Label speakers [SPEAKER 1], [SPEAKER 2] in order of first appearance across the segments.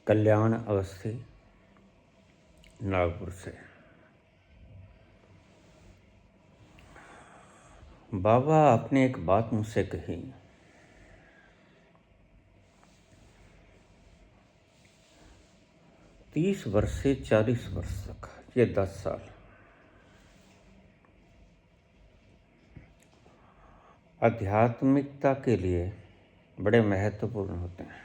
[SPEAKER 1] कल्याण अवस्थी, नागपुर से। बाबा, आपने एक बात मुझसे कही, 30 वर्ष से 40 वर्ष तक, ये 10 साल आध्यात्मिकता के लिए बड़े महत्वपूर्ण होते हैं।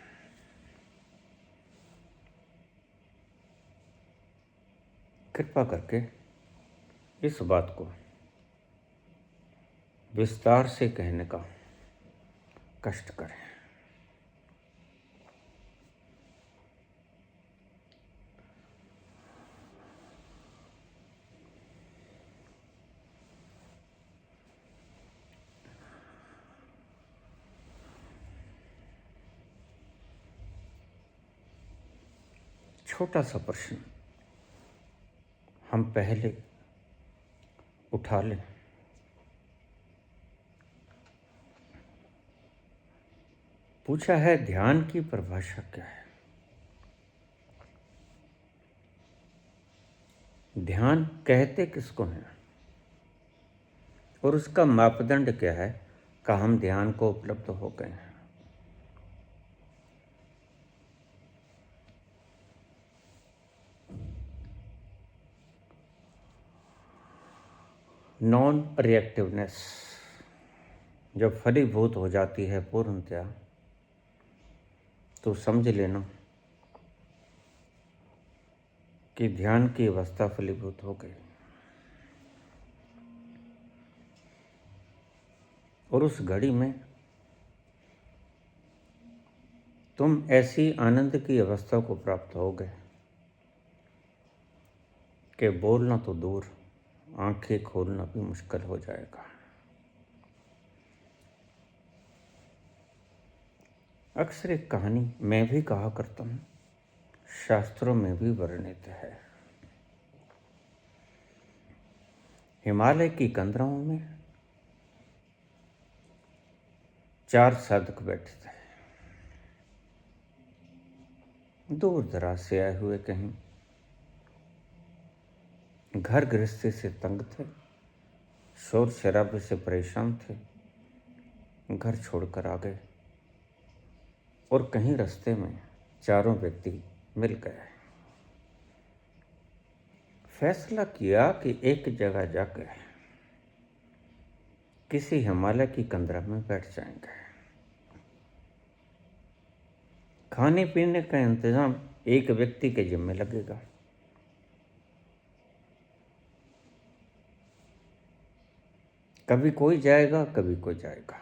[SPEAKER 1] कृपा करके इस बात को विस्तार से कहने का कष्ट करें। छोटा सा प्रश्न हम पहले उठा लें। पूछा है, ध्यान की परिभाषा क्या है? ध्यान कहते किसको हैं और उसका मापदंड क्या है कि हम ध्यान को उपलब्ध हो गए हैं? नॉन रिएक्टिवनेस जब फलीभूत हो जाती है पूर्णतया, तो समझ लेना कि ध्यान की अवस्था फलीभूत हो गई। और उस घड़ी में तुम ऐसी आनंद की अवस्था को प्राप्त हो गए कि बोलना तो दूर, आंखें खोलना भी मुश्किल हो जाएगा। अक्सर एक कहानी मैं भी कहा करता हूँ, शास्त्रों में भी वर्णित है। हिमालय की कंदराओं में 4 साधक बैठे थे, दूर दराज से आए हुए, कहीं घर गृहस्थी से तंग थे, शोर शराबे से परेशान थे, घर छोड़कर आ गए। और कहीं रास्ते में चारों व्यक्ति मिल गए। फैसला किया कि एक जगह जाकर किसी हिमालय की कंदरा में बैठ जाएंगे। खाने पीने का इंतजाम एक व्यक्ति के जिम्मे लगेगा। कभी कोई जाएगा, कभी कोई जाएगा।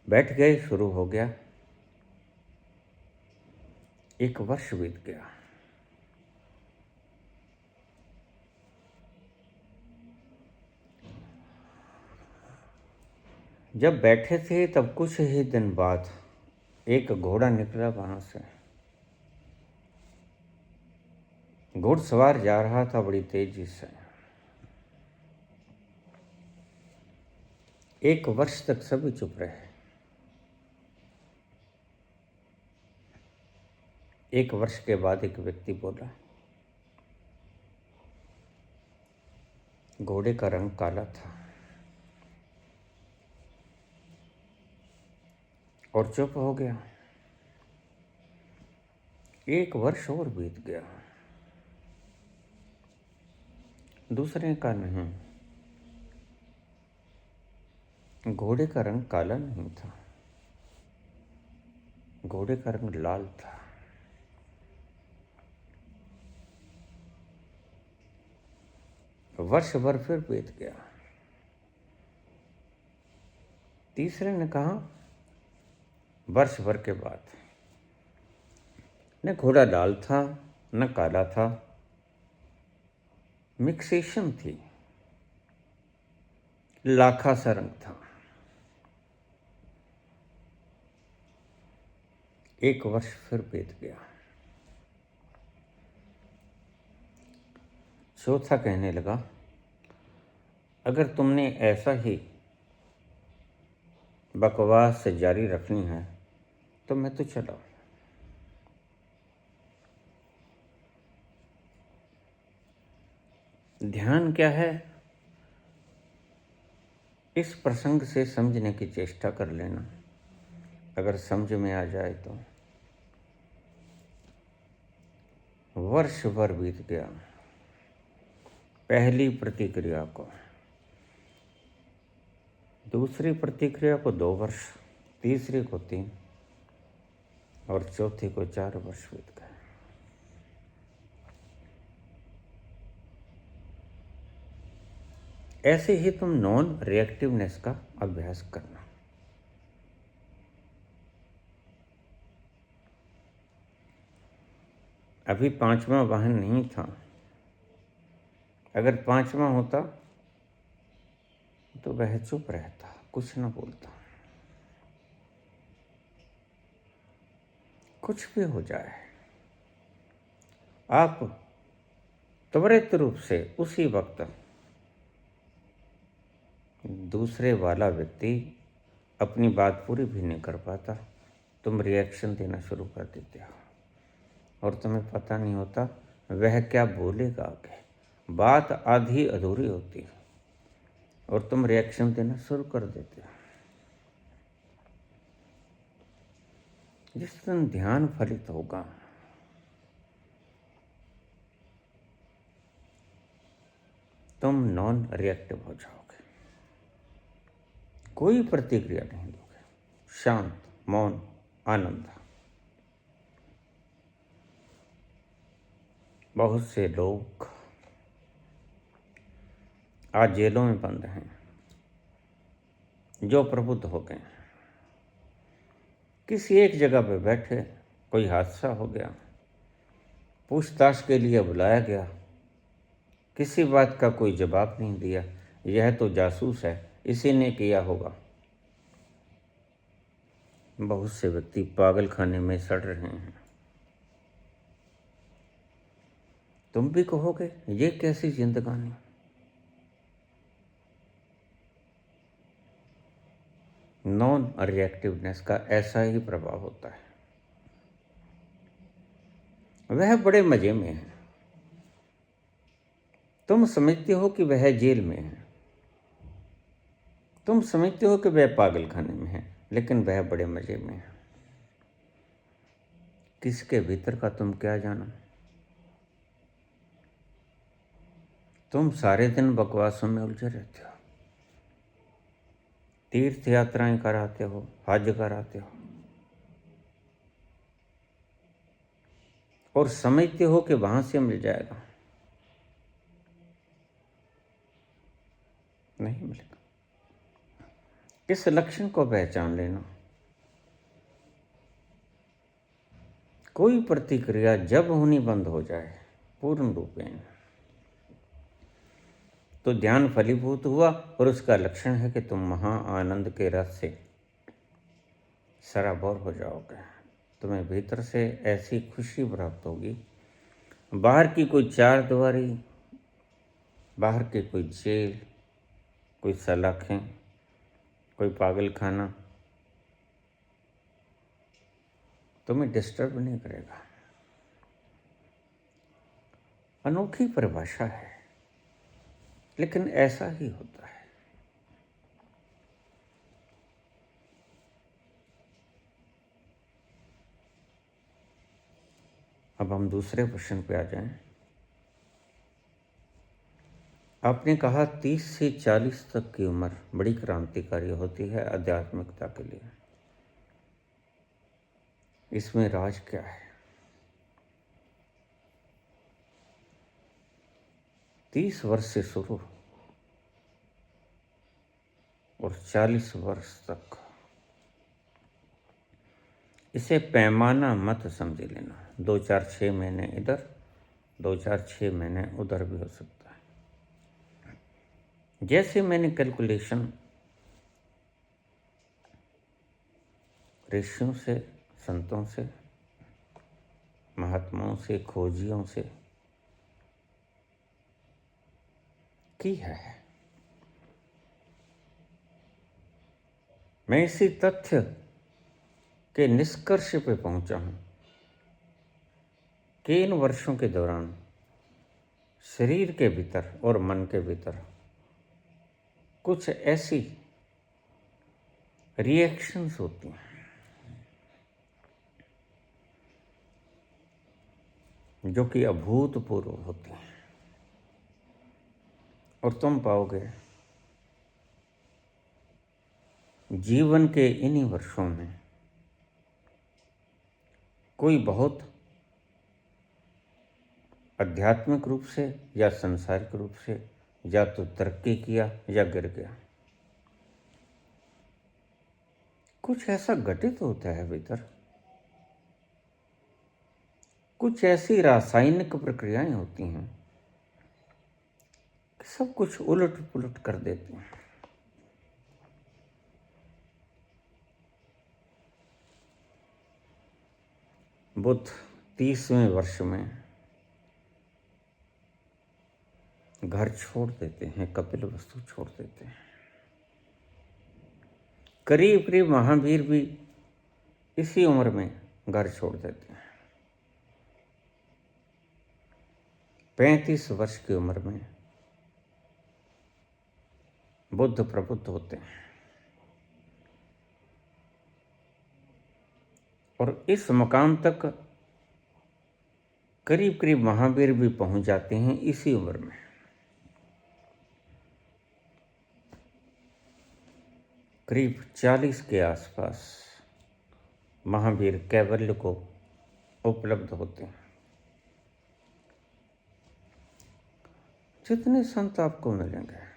[SPEAKER 1] बैठ गए, शुरू हो गया। 1 वर्ष बीत गया। जब बैठे थे तब कुछ ही दिन बाद एक घोड़ा निकला वहां से। घुड़सवार जा रहा था बड़ी तेजी से। 1 वर्ष तक सभी चुप रहे। 1 वर्ष के बाद एक व्यक्ति बोला। घोड़े का रंग काला था और चुप हो गया। 1 वर्ष और बीत गया। दूसरे का नहीं, घोड़े का रंग काला नहीं था, घोड़े का रंग लाल था। वर्ष भर फिर बीत गया। तीसरे ने कहा, वर्ष भर के बाद न घोड़ा लाल था न काला था, मिक्सेशन थी, लाखा सा रंग था। 1 वर्ष फिर बीत गया। चौथा कहने लगा, अगर तुमने ऐसा ही बकवास जारी रखनी है तो मैं तो चला। ध्यान क्या है, इस प्रसंग से समझने की चेष्टा कर लेना। अगर समझ में आ जाए तो वर्ष भर बीत गया पहली प्रतिक्रिया को, दूसरी प्रतिक्रिया को 2 वर्ष, तीसरी को 3 और चौथी को 4 वर्ष बीत गए। ऐसे ही तुम नॉन रिएक्टिवनेस का अभ्यास करना। अभी 5वां वाहन नहीं था। अगर 5वां होता तो वह चुप रहता, कुछ न बोलता। कुछ भी हो जाए, आप त्वरित रूप से उसी वक्त दूसरे वाला व्यक्ति अपनी बात पूरी भी नहीं कर पाता, तुम रिएक्शन देना शुरू कर देते हो और तुम्हें पता नहीं होता वह क्या बोलेगा आगे। बात आधी अधूरी होती है और तुम रिएक्शन देना शुरू कर देते हो। जिस दिन ध्यान फलित होगा, तुम नॉन रिएक्टिव हो जाओगे, कोई प्रतिक्रिया नहीं दोगे, शांत, मौन, आनंद। बहुत से लोग आज जेलों में बंद हैं जो प्रबुद्ध हो गए। किसी एक जगह पर बैठे, कोई हादसा हो गया, पूछताछ के लिए बुलाया गया, किसी बात का कोई जवाब नहीं दिया, यह तो जासूस है, इसी ने किया होगा। बहुत से व्यक्ति पागल खाने में सड़ रहे हैं। तुम भी कहोगे ये कैसी जिंदगानी। नॉन रिएक्टिवनेस का ऐसा ही प्रभाव होता है। वह बड़े मजे में है, तुम समझते हो कि वह जेल में है, तुम समझते हो कि वह पागल खाने में है, लेकिन वह बड़े मजे में है। किसके भीतर का तुम क्या जानो। तुम सारे दिन बकवासों में उलझे रहते हो, तीर्थ यात्राएं कराते हो, हज कराते हो और समझते हो कि वहां से मिल जाएगा। नहीं मिलेगा। इस लक्षण को पहचान लेना। कोई प्रतिक्रिया जब होनी बंद हो जाए पूर्ण रूपेण, तो ध्यान फलीभूत हुआ और उसका लक्षण है कि तुम महा आनंद के रस से सराबोर हो जाओगे। तुम्हें भीतर से ऐसी खुशी प्राप्त होगी, बाहर की कोई चार दीवारी, बाहर की कोई जेल, कोई सलाखें, कोई पागल खाना तुम्हें डिस्टर्ब नहीं करेगा। अनोखी परिभाषा है, लेकिन ऐसा ही होता है। अब हम दूसरे प्रश्न पे आ जाएं। आपने कहा 30 से 40 तक की उम्र बड़ी क्रांतिकारी होती है आध्यात्मिकता के लिए। इसमें राज क्या है? 30 वर्ष से शुरू और 40 वर्ष तक, इसे पैमाना मत समझ लेना। 2 4 6 महीने इधर, 2 4 6 महीने उधर भी हो सकता है। जैसे मैंने कैलकुलेशन ऋषियों से, संतों से, महात्माओं से, खोजियों से की है, मैं इसी तथ्य के निष्कर्ष पे पहुंचा हूं कि इन वर्षों के दौरान शरीर के भीतर और मन के भीतर कुछ ऐसी रिएक्शंस होती हैं जो कि अभूतपूर्व होती हैं, और तुम पाओगे जीवन के इन्हीं वर्षों में कोई बहुत आध्यात्मिक रूप से या सांसारिक रूप से या तो तरक्की किया या गिर गया। कुछ ऐसा घटित होता है भीतर, कुछ ऐसी रासायनिक प्रक्रियाएं होती हैं कि सब कुछ उलट पुलट कर देती हैं। बुद्ध 30वें वर्ष में घर छोड़ देते हैं, कपिलवस्तु छोड़ देते हैं। करीब करीब महावीर भी इसी उम्र में घर छोड़ देते हैं। 35 वर्ष की उम्र में बुद्ध प्रबुद्ध होते हैं और इस मकाम तक करीब करीब महावीर भी पहुंच जाते हैं इसी उम्र में। करीब 40 के आसपास महावीर कैवल्य को उपलब्ध होते हैं। जितने संत आपको मिलेंगे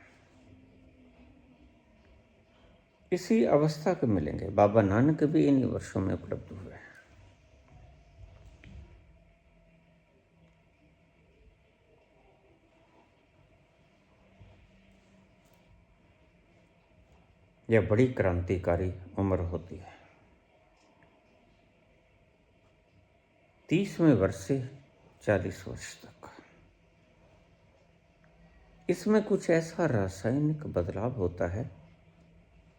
[SPEAKER 1] इसी अवस्था के मिलेंगे। बाबा नानक भी इन्हीं वर्षों में उपलब्ध हुए हैं। यह बड़ी क्रांतिकारी उम्र होती है। 30वें वर्ष से 40 वर्ष तक इसमें कुछ ऐसा रासायनिक बदलाव होता है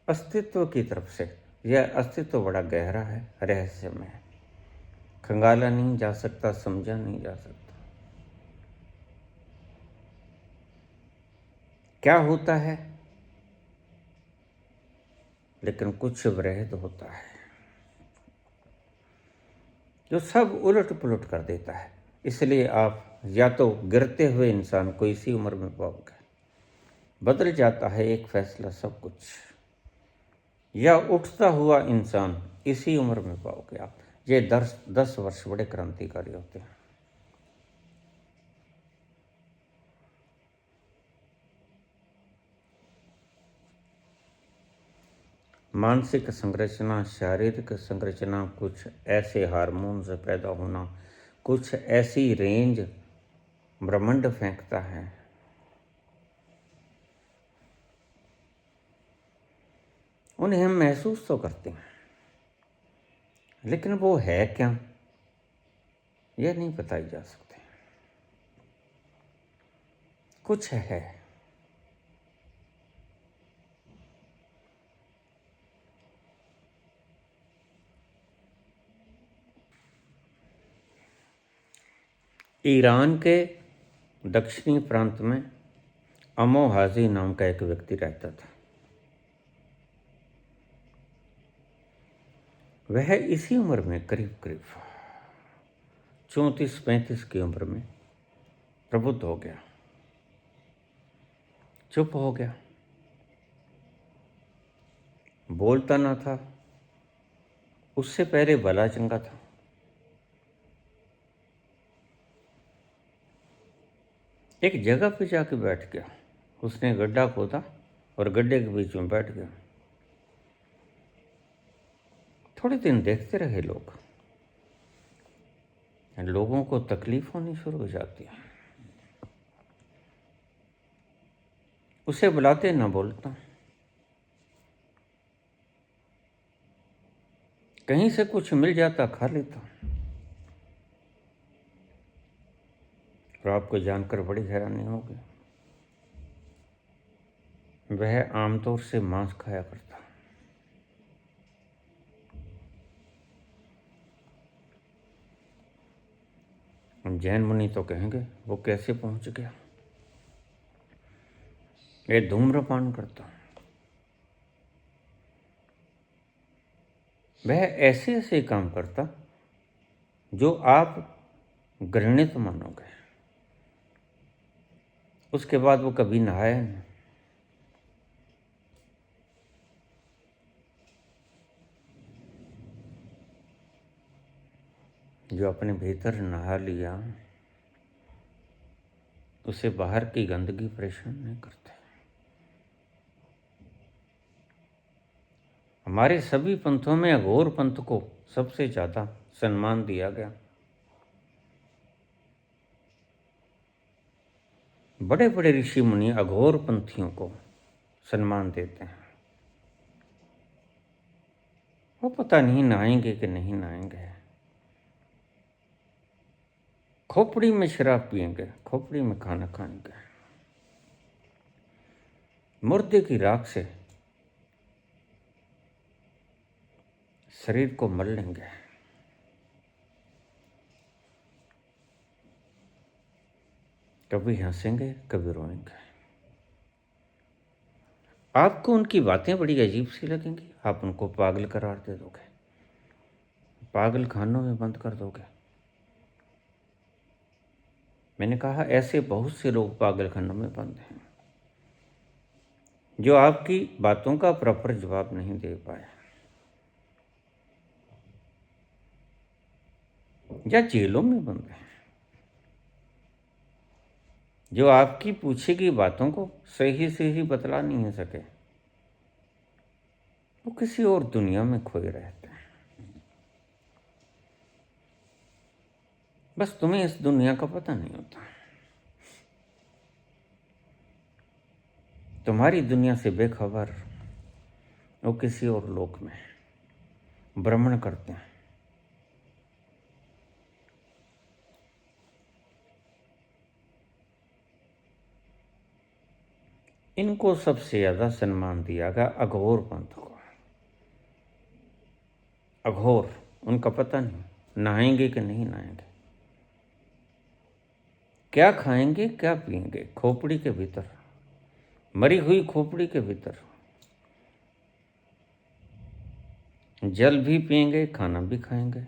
[SPEAKER 1] अस्तित्व की तरफ से। यह अस्तित्व बड़ा गहरा है, रहस्यमय है, खंगाला नहीं जा सकता, समझा नहीं जा सकता। क्या होता है, लेकिन कुछ वृहद होता है जो सब उलट पुलट कर देता है। इसलिए आप या तो गिरते हुए इंसान को इसी उम्र में पाओगे, बदल जाता है एक फैसला सब कुछ, या उठता हुआ इंसान इसी उम्र में पाओगे आप। ये 10 वर्ष बड़े क्रांतिकारी होते हैं। मानसिक संरचना, शारीरिक संरचना, कुछ ऐसे हार्मोन्स पैदा होना, कुछ ऐसी रेंज ब्रह्मांड फेंकता है, उन्हें हम महसूस तो करते हैं, लेकिन वो है क्या यह नहीं बताई जा सकते। कुछ है। ईरान के दक्षिणी प्रांत में अमो हाजी नाम का एक व्यक्ति रहता था। वह इसी उम्र में करीब करीब 34-35 की उम्र में प्रबुद्ध हो गया, चुप हो गया, बोलता ना था। उससे पहले भला चंगा था। एक जगह पे जाके बैठ गया। उसने गड्ढा खोदा और गड्ढे के बीच में बैठ गया। थोड़े दिन देखते रहे लोग। लोगों को तकलीफ होनी शुरू हो जाती है। उसे बुलाते ना बोलता, कहीं से कुछ मिल जाता खा लेता। और आपको जानकर बड़ी हैरानी होगी, वह आमतौर से मांस खाया करता। जैन मुनि तो कहेंगे वो कैसे पहुंच गया, ये धूम्रपान करता। वह ऐसे ऐसे काम करता जो आप घृणित मानोगे। उसके बाद वो कभी नहाया नहीं। जो अपने भीतर नहा लिया उसे बाहर की गंदगी परेशान नहीं करते। हमारे सभी पंथों में अघोर पंथ को सबसे ज्यादा सम्मान दिया गया। बड़े बड़े ऋषि मुनि अघोर पंथियों को सम्मान देते हैं। वो पता नहीं नहाएंगे कि नहीं नहाएंगे, खोपड़ी में शराब पिएंगे, खोपड़ी में खाना खाएंगे, मुर्दे की राख से शरीर को मल लेंगे। कभी हंसेंगे, कभी रोएंगे। आपको उनकी बातें बड़ी अजीब सी लगेंगी, आप उनको पागल करार दे दोगे, पागल खानों में बंद कर दोगे। मैंने कहा ऐसे बहुत से लोग पागल खानों में बंद हैं जो आपकी बातों का प्रॉपर जवाब नहीं दे पाए, या जेलों में बंद हैं जो आपकी पूछी गई बातों को सही से ही बतला नहीं सके। वो किसी और दुनिया में खोए रहते हैं। बस तुम्हें इस दुनिया का पता नहीं होता। तुम्हारी दुनिया से बेखबर वो किसी और लोक में भ्रमण करते हैं। इनको सबसे ज्यादा सम्मान दिया गया अघोर पंथ को। अघोर, उनका पता नहीं नहाएंगे कि नहीं नहाएंगे, क्या खाएंगे क्या पिएंगे, खोपड़ी के भीतर, मरी हुई खोपड़ी के भीतर जल भी पिएंगे, खाना भी खाएंगे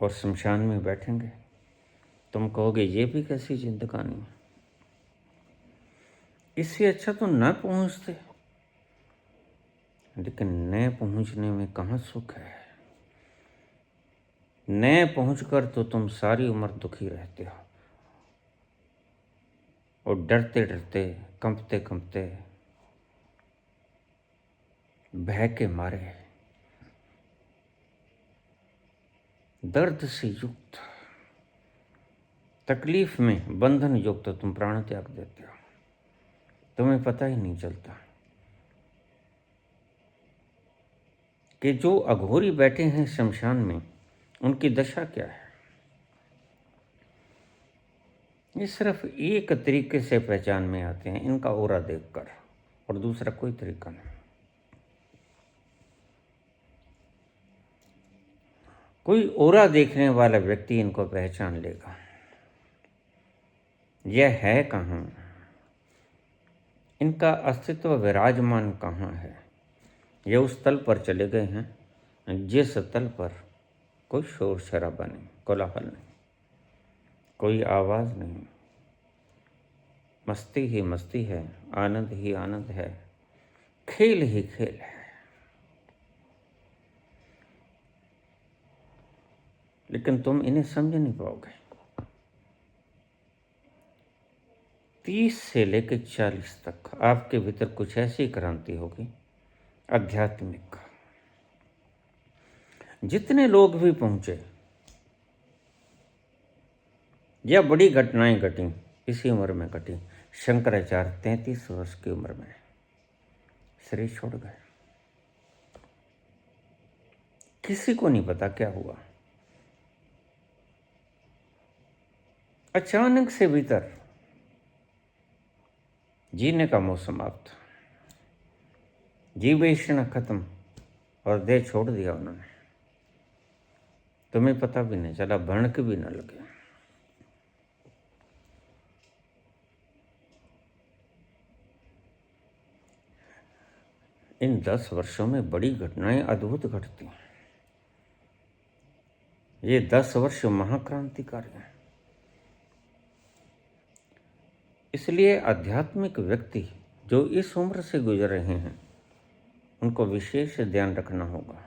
[SPEAKER 1] और शमशान में बैठेंगे। तुम कहोगे ये भी कैसी जिंदगानी है, इससे अच्छा तो न पहुंचते। लेकिन न पहुंचने में कहाँ सुख है। न पहुंचकर तो तुम सारी उम्र दुखी रहते हो और डरते डरते, कंपते कंपते, भय के मारे, दर्द से युक्त, तकलीफ में बंधन युक्त तुम प्राण त्याग देते हो। तुम्हें पता ही नहीं चलता कि जो अघोरी बैठे हैं शमशान में उनकी दशा क्या है। ये सिर्फ एक तरीके से पहचान में आते हैं, इनका ओरा देखकर, और दूसरा कोई तरीका नहीं। कोई ओरा देखने वाला व्यक्ति इनको पहचान लेगा। यह है कहाँ, इनका अस्तित्व विराजमान कहाँ है। ये उस तल पर चले गए हैं जिस तल पर कोई शोर शराबा नहीं, कोलाहल नहीं, कोई आवाज़ नहीं, मस्ती ही मस्ती है, आनंद ही आनंद है, खेल ही खेल है। लेकिन तुम इन्हें समझ नहीं पाओगे। 30 से लेकर 40 तक आपके भीतर कुछ ऐसी क्रांति होगी आध्यात्मिक। जितने लोग भी पहुंचे या बड़ी घटनाएं घटी इसी उम्र में घटी। शंकराचार्य 33 वर्ष की उम्र में शरीर छोड़ गए। किसी को नहीं पता क्या हुआ। अचानक से भीतर जीने का मौसम समाप्त, जीवेषण खत्म और देह छोड़ दिया उन्होंने। तुम्हें पता भी नहीं चला, भनक भी न लगे। इन 10 वर्षों में बड़ी घटनाएं अद्भुत घटती हैं। ये 10 वर्ष महाक्रांतिकारी हैं। इसलिए आध्यात्मिक व्यक्ति जो इस उम्र से गुजर रहे हैं उनको विशेष ध्यान रखना होगा।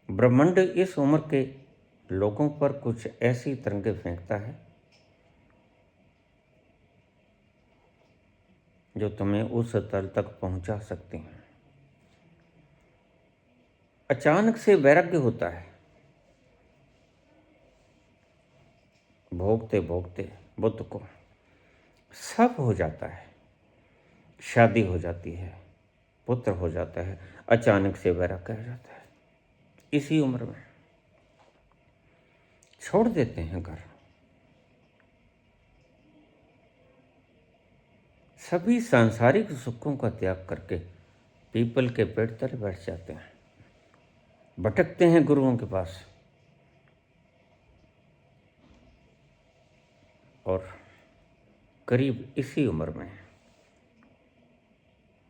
[SPEAKER 1] ब्रह्मांड इस उम्र के लोगों पर कुछ ऐसी तरंगें फेंकता है जो तुम्हें उस तल तक पहुंचा सकती हैं। अचानक से वैराग्य होता है। भोगते भोगते बुद्ध को सब हो जाता है। शादी हो जाती है, पुत्र हो जाता है, अचानक से वैराग्य हो जाता है। इसी उम्र में छोड़ देते हैं घर, सभी सांसारिक सुखों का त्याग करके पीपल के पेड़ तले बैठ जाते हैं, भटकते हैं गुरुओं के पास और करीब इसी उम्र में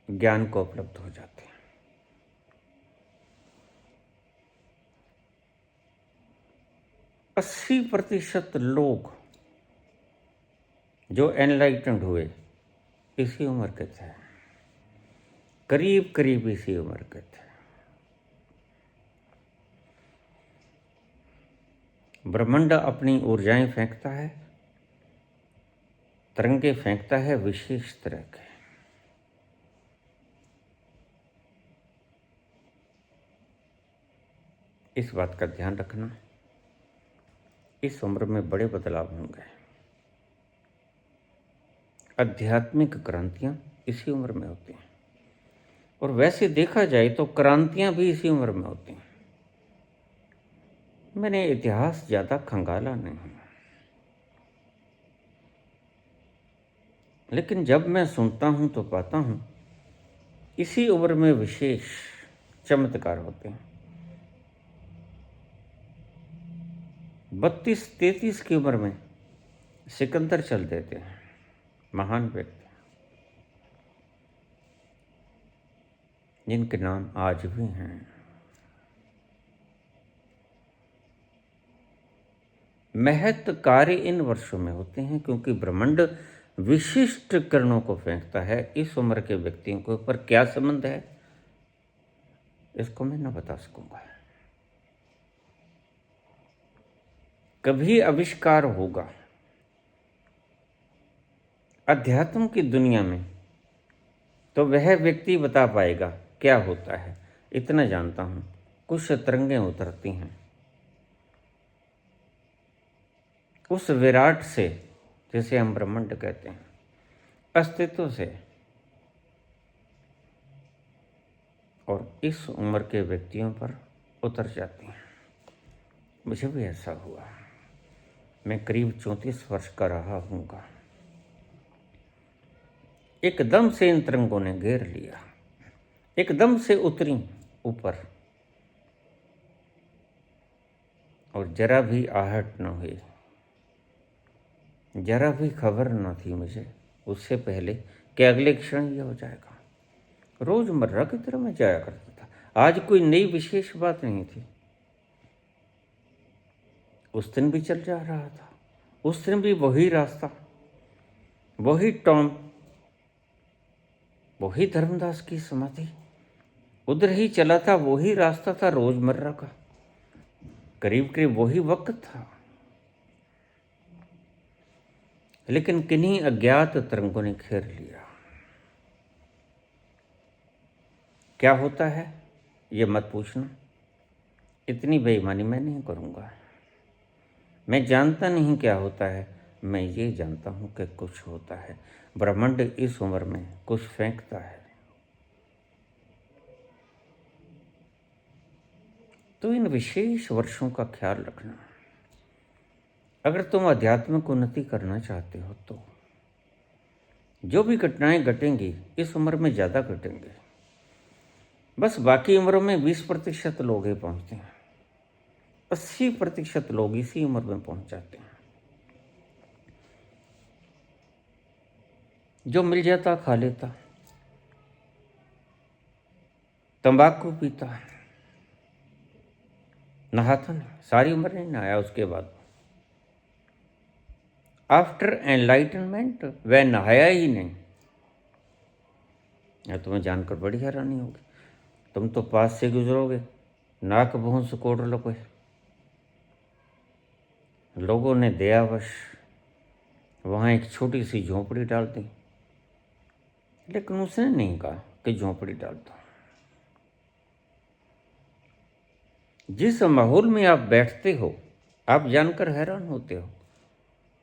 [SPEAKER 1] ज्ञान को उपलब्ध हो जाते हैं। 80% लोग जो एनलाइटेंड हुए इसी उम्र के थे, करीब करीब इसी उम्र के थे। ब्रह्मांड अपनी ऊर्जाएं फेंकता है, तरंगे फेंकता है विशेष तरह के। इस बात का ध्यान रखना, इस उम्र में बड़े बदलाव होंगे। आध्यात्मिक क्रांतियां इसी उम्र में होती हैं और वैसे देखा जाए तो क्रांतियां भी इसी उम्र में होती हैं। मैंने इतिहास ज़्यादा खंगाला नहीं, लेकिन जब मैं सुनता हूं तो पाता हूं इसी उम्र में विशेष चमत्कार होते हैं। 32-33 की उम्र में सिकंदर चल देते हैं, महान व्यक्ति जिनके नाम आज भी हैं। महत्व कार्य इन वर्षों में होते हैं क्योंकि ब्रह्मांड विशिष्ट किरणों को फेंकता है। इस उम्र के व्यक्तियों के ऊपर क्या संबंध है इसको मैं न बता सकूंगा। कभी आविष्कार होगा अध्यात्म की दुनिया में तो वह व्यक्ति बता पाएगा क्या होता है। इतना जानता हूं, कुछ तरंगें उतरती हैं उस विराट से, जिसे हम ब्रह्मांड कहते हैं, अस्तित्व से, और इस उम्र के व्यक्तियों पर उतर जाती हैं। मुझे भी ऐसा हुआ। मैं करीब 34 वर्ष का रहा हूँगा। एकदम से इन तरंगों ने घेर लिया, एकदम से उतरी ऊपर और जरा भी आहट न हुई, जरा भी खबर न थी मुझे उससे पहले कि अगले क्षण यह हो जाएगा। रोजमर्रा की तरह मैं जाया करता था। आज कोई नई विशेष बात नहीं थी। उस दिन भी चल जा रहा था, उस दिन भी वही रास्ता, वही टॉम, वही धर्मदास की समाधि, उधर ही चला था, वही रास्ता था रोजमर्रा का, करीब करीब वही वक्त था। लेकिन किन्हीं अज्ञात तरंगों ने घेर लिया। क्या होता है ये मत पूछना, इतनी बेईमानी मैं नहीं करूँगा। मैं जानता नहीं क्या होता है, मैं ये जानता हूँ कि कुछ होता है। ब्रह्मांड इस उम्र में कुछ फेंकता है। तो इन विशेष वर्षों का ख्याल रखना। अगर तुम आध्यात्मिक उन्नति करना चाहते हो तो जो भी घटनाएं घटेंगी इस उम्र में ज़्यादा घटेंगे। बस बाकी उम्रों में 20% लोग ही पहुंचते हैं, 80% लोग इसी उम्र में पहुंच जाते हैं। जो मिल जाता खा लेता, तंबाकू पीता, नहाता नहीं, सारी उम्र नहीं नहाया। उसके बाद आफ्टर एनलाइटनमेंट वह नहाया ही नहीं। या तुम्हें जानकर बड़ी हैरानी होगी, तुम तो पास से गुजरोगे, नाक मुंह से कोड़ लोगे, लोगों ने दयावश वहाँ एक छोटी सी झोंपड़ी डाल दी, लेकिन उसने नहीं कहा कि झोंपड़ी डाल दो। जिस माहौल में आप बैठते हो, आप जानकर हैरान होते हो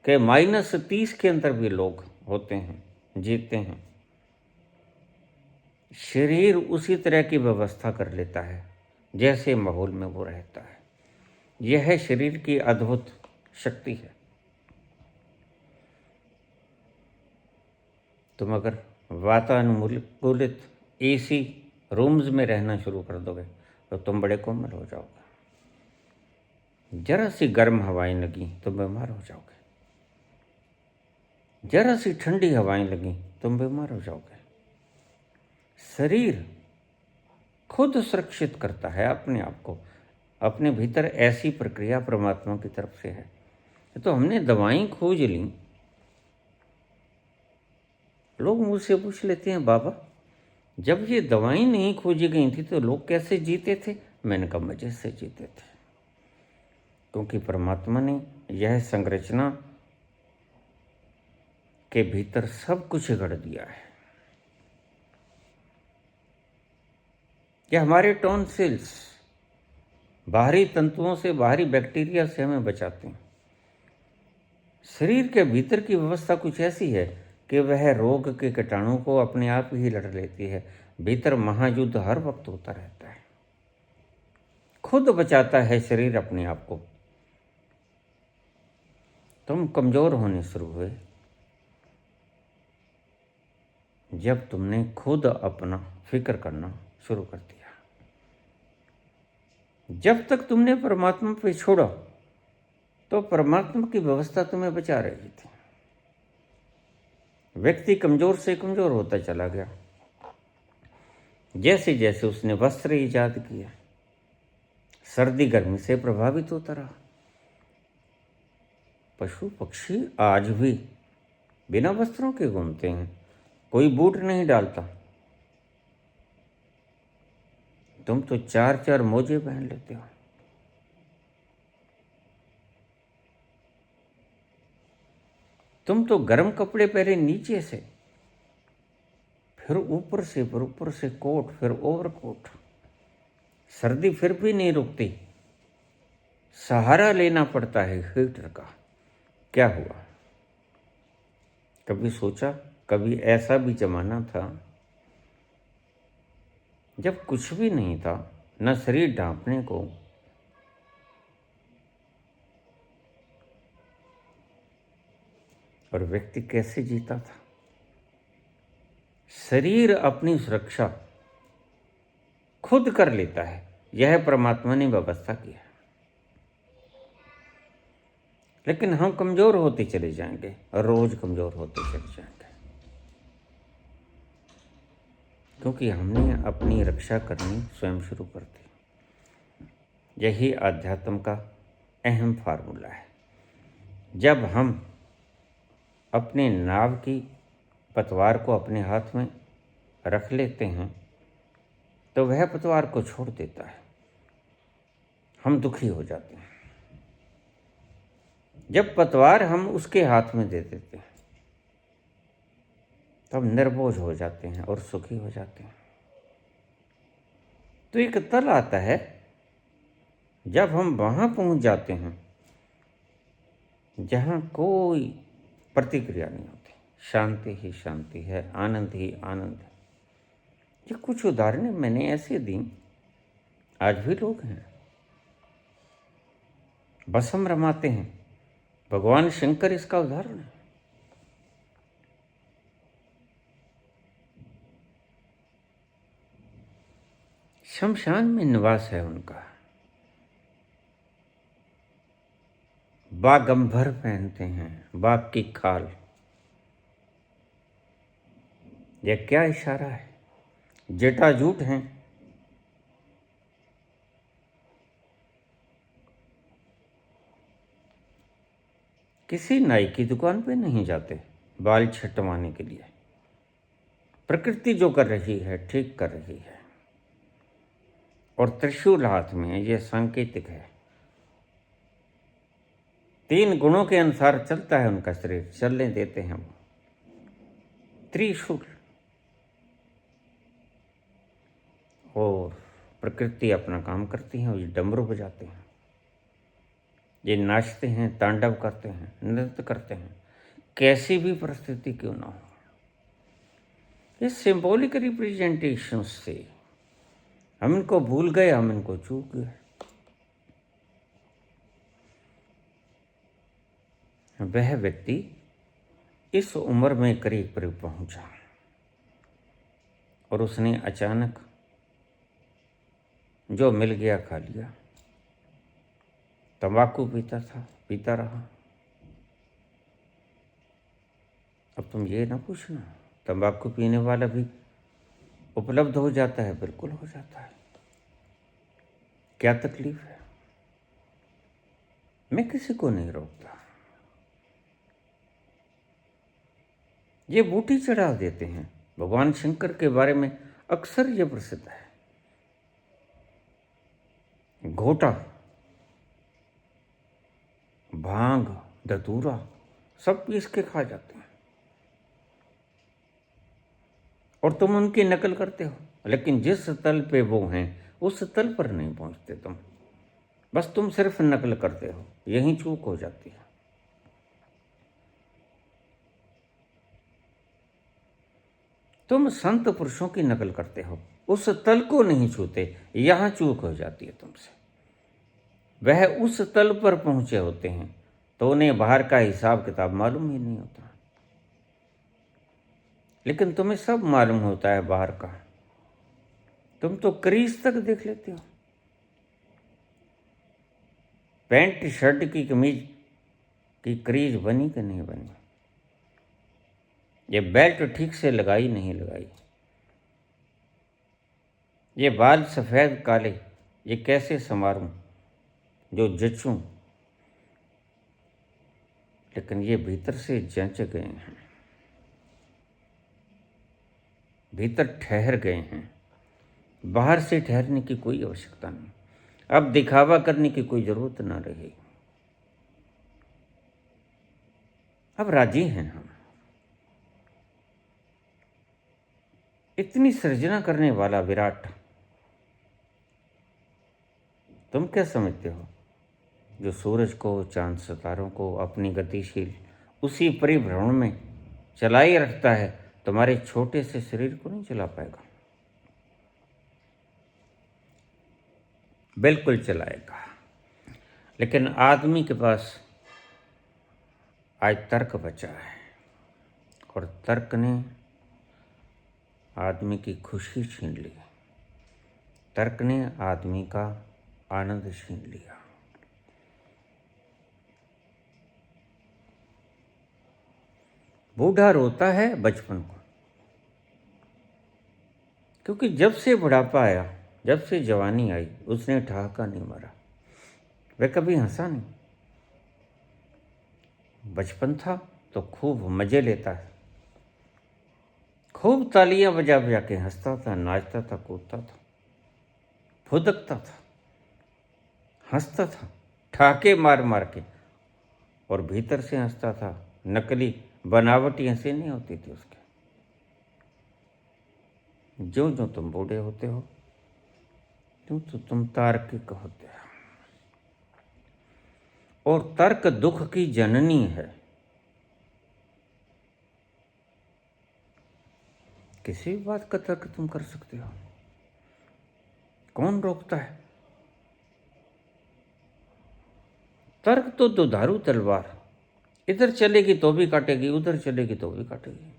[SPEAKER 1] कि -30 के अंदर भी लोग होते हैं, जीते हैं। शरीर उसी तरह की व्यवस्था कर लेता है जैसे माहौल में वो रहता है। यह शरीर की अद्भुत शक्ति है। तुम अगर वातानुकूलित एसी रूम्स में रहना शुरू कर दोगे तो तुम बड़े कोमल हो जाओगे। जरा सी गर्म हवाएं लगी तो बीमार हो जाओगे, जरा सी ठंडी हवाएं लगी तुम बीमार हो जाओगे। शरीर खुद सुरक्षित करता है अपने आप को, अपने भीतर ऐसी प्रक्रिया परमात्मा की तरफ से है। तो हमने दवाएं खोज ली। लोग मुझसे पूछ लेते हैं, बाबा जब ये दवाएं नहीं खोजी गई थी तो लोग कैसे जीते थे? मैंने कहा मजे से जीते थे, क्योंकि परमात्मा ने यह संरचना के भीतर सब कुछ गढ़ दिया है। यह हमारे टॉन्सिल्स बाहरी तंतुओं से, बाहरी बैक्टीरिया से हमें बचाते हैं। शरीर के भीतर की व्यवस्था कुछ ऐसी है कि वह रोग के कीटाणु को अपने आप ही लड़ लेती है। भीतर महायुद्ध हर वक्त होता रहता है, खुद बचाता है शरीर अपने आप को। तुम कमजोर होने शुरू हुए जब तुमने खुद अपना फिक्र करना शुरू कर दिया। जब तक तुमने परमात्मा पे छोड़ा तो परमात्मा की व्यवस्था तुम्हें बचा रही थी। व्यक्ति कमजोर से कमजोर होता चला गया। जैसे जैसे उसने वस्त्र ईजाद किया, सर्दी गर्मी से प्रभावित होता रहा। पशु पक्षी आज भी बिना वस्त्रों के घूमते हैं, कोई बूट नहीं डालता। तुम तो 4-4 मोजे पहन लेते हो। तुम तो गर्म कपड़े पहले नीचे से, फिर ऊपर से, फिर ऊपर से कोट, फिर ओवरकोट। सर्दी फिर भी नहीं रुकती, सहारा लेना पड़ता है हीटर का। क्या हुआ? कभी सोचा, कभी ऐसा भी जमाना था जब कुछ भी नहीं था, न शरीर ढांपने को, और व्यक्ति कैसे जीता था? शरीर अपनी सुरक्षा खुद कर लेता है, यह परमात्मा ने व्यवस्था की है। लेकिन हम कमजोर होते चले जाएंगे, रोज कमजोर होते चले जाएंगे, क्योंकि हमने अपनी रक्षा करनी स्वयं शुरू कर दी। यही आध्यात्म का अहम फार्मूला है। जब हम अपने नाव की पतवार को अपने हाथ में रख लेते हैं तो वह पतवार को छोड़ देता है, हम दुखी हो जाते हैं। जब पतवार हम उसके हाथ में दे देते हैं तब निर्बोझ हो जाते हैं और सुखी हो जाते हैं। तो एक तल आता है जब हम वहां पहुंच जाते हैं जहां कोई प्रतिक्रिया नहीं होती, शांति ही शांति है, आनंद ही आनंद है। ये कुछ उदाहरणें मैंने ऐसे दी, आज भी लोग हैं बसम रमाते हैं। भगवान शंकर इसका उदाहरण है। शमशान में निवास है उनका। बागंबर पहनते हैं, बाग की खाल। यह क्या इशारा है? जटाजूट हैं। किसी नाई की दुकान पे नहीं जाते बाल छटवाने के लिए। प्रकृति जो कर रही है ठीक कर रही है। और त्रिशूल हाथ में है, यह सांकेतिक है। 3 गुणों के अनुसार चलता है उनका शरीर, चलने देते हैं वो। त्रिशूल और प्रकृति अपना काम करती है, ये डमरू बजाते हैं, ये नाचते हैं, तांडव करते हैं, नृत्य करते हैं, कैसी भी परिस्थिति क्यों ना हो। ये सिंबॉलिक रिप्रेजेंटेशन से हम इनको भूल गए, हम इनको चूक गए। वह व्यक्ति इस उम्र में करीब करीब पहुंचा और उसने अचानक जो मिल गया खा लिया। तंबाकू पीता था, पीता रहा। अब तुम ये ना पूछना, तंबाकू पीने वाला भी उपलब्ध हो जाता है? बिल्कुल हो जाता है। क्या तकलीफ है? मैं किसी को नहीं रोकता। ये बूटी चढ़ा देते हैं। भगवान शंकर के बारे में अक्सर ये प्रसिद्ध है, घोटा, भांग, धतूरा सब पीस के खा जाते हैं और तुम उनकी नकल करते हो। लेकिन जिस तल पे वो हैं उस तल पर नहीं पहुंचते तुम, बस तुम सिर्फ नकल करते हो। यही चूक हो जाती है। तुम संत पुरुषों की नकल करते हो, उस तल को नहीं छूते, यहां चूक हो जाती है तुमसे। वह उस तल पर पहुंचे होते हैं तो उन्हें बाहर का हिसाब किताब मालूम ही नहीं होता, लेकिन तुम्हें सब मालूम होता है बाहर का। तुम तो क्रीज तक देख लेते हो। पैंट शर्ट की कमीज की क्रीज बनी कि नहीं बनी, ये बेल्ट ठीक से लगाई नहीं लगाई, ये बाल सफ़ेद काले ये कैसे संवारूं जो जचूं। लेकिन ये भीतर से जंच गए हैं, भीतर ठहर गए हैं। बाहर से ठहरने की कोई आवश्यकता नहीं। अब दिखावा करने की कोई ज़रूरत ना रही। अब राजी हैं हम। इतनी सृजना करने वाला विराट, तुम क्या समझते हो? जो सूरज को, चांद सितारों को अपनी गतिशील उसी परिभ्रमण में चलाए रखता है, तुम्हारे छोटे से शरीर को नहीं चला पाएगा? बिल्कुल चलाएगा। लेकिन आदमी के पास आज तर्क बचा है और तर्क ने आदमी की खुशी छीन ली, तर्क ने आदमी का आनंद छीन लिया। बूढ़ा रोता है बचपन को, क्योंकि जब से बुढ़ापा आया, जब से जवानी आई, उसने ठहाका नहीं मारा, वह कभी हंसा नहीं। बचपन था तो खूब मजे लेता है, खूब तालियां बजा बजा के हंसता था, नाचता था, कूदता था, फुदकता था, हंसता था, ठहाके मार मार के, और भीतर से हंसता था। नकली बनावटी हंसी नहीं होती थी उसके। जो जो तुम बूढ़े होते हो त्यों तो तुम तार्किक होते हो, और तर्क दुख की जननी है। किसी भी बात का तर्क तुम कर सकते हो, कौन रोकता है? तर्क तो दुधारू तलवार, इधर चलेगी तो भी काटेगी, उधर चलेगी तो भी काटेगी।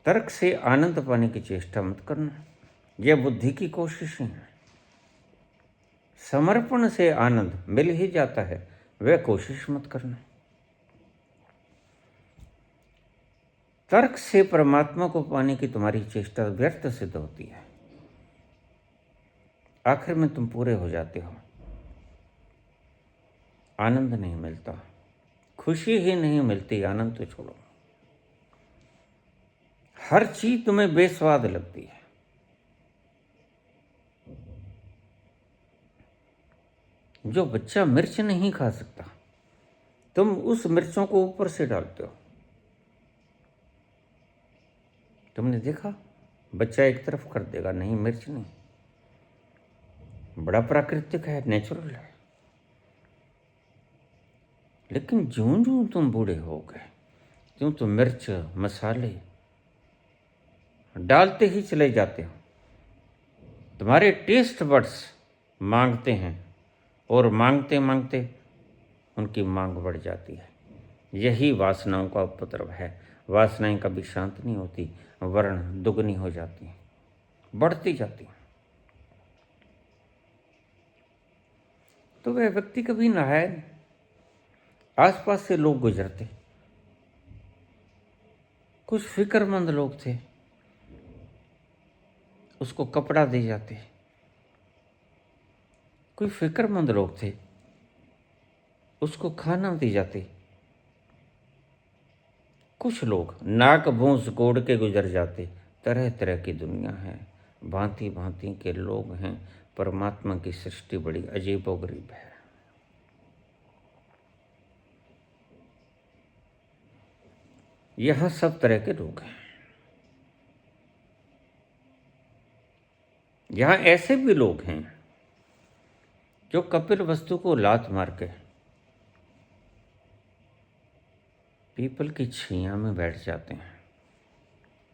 [SPEAKER 1] तर्क से आनंद पाने की चेष्टा मत करना, यह बुद्धि की कोशिशें हैं। समर्पण से आनंद मिल ही जाता है, वह कोशिश मत करना। तर्क से परमात्मा को पाने की तुम्हारी चेष्टा व्यर्थ सिद्ध होती है। आखिर में तुम पूरे हो जाते हो, आनंद नहीं मिलता, खुशी ही नहीं मिलती, आनंद तो छोड़ो। हर चीज तुम्हें बेस्वाद लगती है। जो बच्चा मिर्च नहीं खा सकता, तुम उस मिर्चों को ऊपर से डालते हो। तुमने देखा, बच्चा एक तरफ कर देगा, नहीं मिर्च नहीं, बड़ा प्राकृतिक है, नेचुरल है। लेकिन ज्यों ज्यों तुम बूढ़े हो गए, त्यों तुम मिर्च मसाले डालते ही चले जाते हो। तुम्हारे टेस्ट बड्स मांगते हैं, और मांगते मांगते उनकी मांग बढ़ जाती है। यही वासनाओं का उपद्रव है। वासनाएं कभी शांत नहीं होती, वर्ण दुगनी हो जाती हैं, बढ़ती जाती हैं। तो वह व्यक्ति कभी नहाया नहीं। आसपास से लोग गुजरते, कुछ फिक्रमंद लोग थे, उसको कपड़ा दे जाते। कोई फिक्रमंद लोग थे, उसको खाना दे जाते। कुछ लोग नाक भूंस कोड़ के गुजर जाते। तरह तरह की दुनिया है, भांति भांति के लोग हैं। परमात्मा की सृष्टि बड़ी अजीबोगरीब है। यहां सब तरह के लोग हैं। यहां ऐसे भी लोग हैं जो कपिल वस्तु को लात मार के पीपल की छैया में बैठ जाते हैं।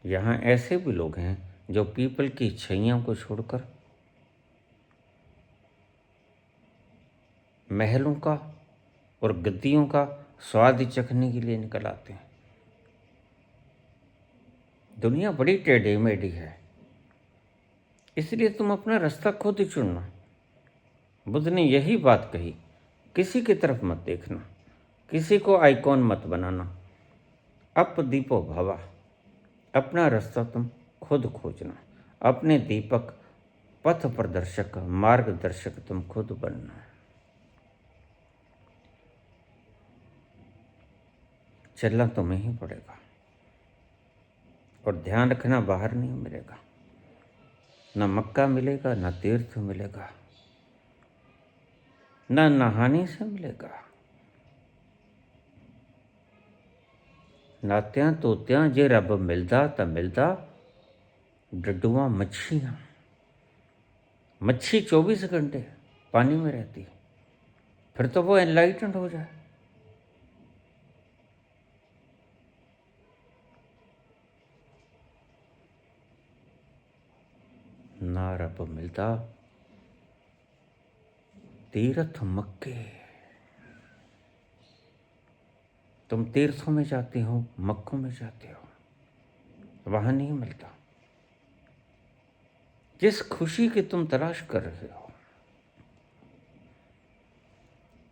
[SPEAKER 1] यहां ऐसे भी लोग हैं जो पीपल की छैया को छोड़कर महलों का और गद्दियों का स्वाद चखने के लिए निकल आते हैं। दुनिया बड़ी टेढ़ी मेढ़ी है, इसलिए तुम अपना रास्ता खुद ही चुनना। बुद्ध ने यही बात कही, किसी की तरफ मत देखना, किसी को आइकॉन मत बनाना। अप दीपो भवा, अपना रास्ता तुम खुद खोजना। अपने दीपक, पथ प्रदर्शक, मार्गदर्शक तुम खुद बनना। चलना तुम्हें ही पड़ेगा, और ध्यान रखना, बाहर नहीं मिलेगा। न मक्का मिलेगा, न तीर्थ मिलेगा, न नहाने से मिलेगा। ना त्यां तो त्यां जे रब मिलदा तो मिलदा डडुआ मच्छियाँ। मच्छी 24 घंटे पानी में रहती है, फिर तो वो एनलाइटेंड हो जाए। ना रब मिलता, तीर्थ मक्के। तुम तीर्थों में जाते हो, मक्कों में जाते हो, वहां नहीं मिलता। जिस खुशी की तुम तलाश कर रहे हो,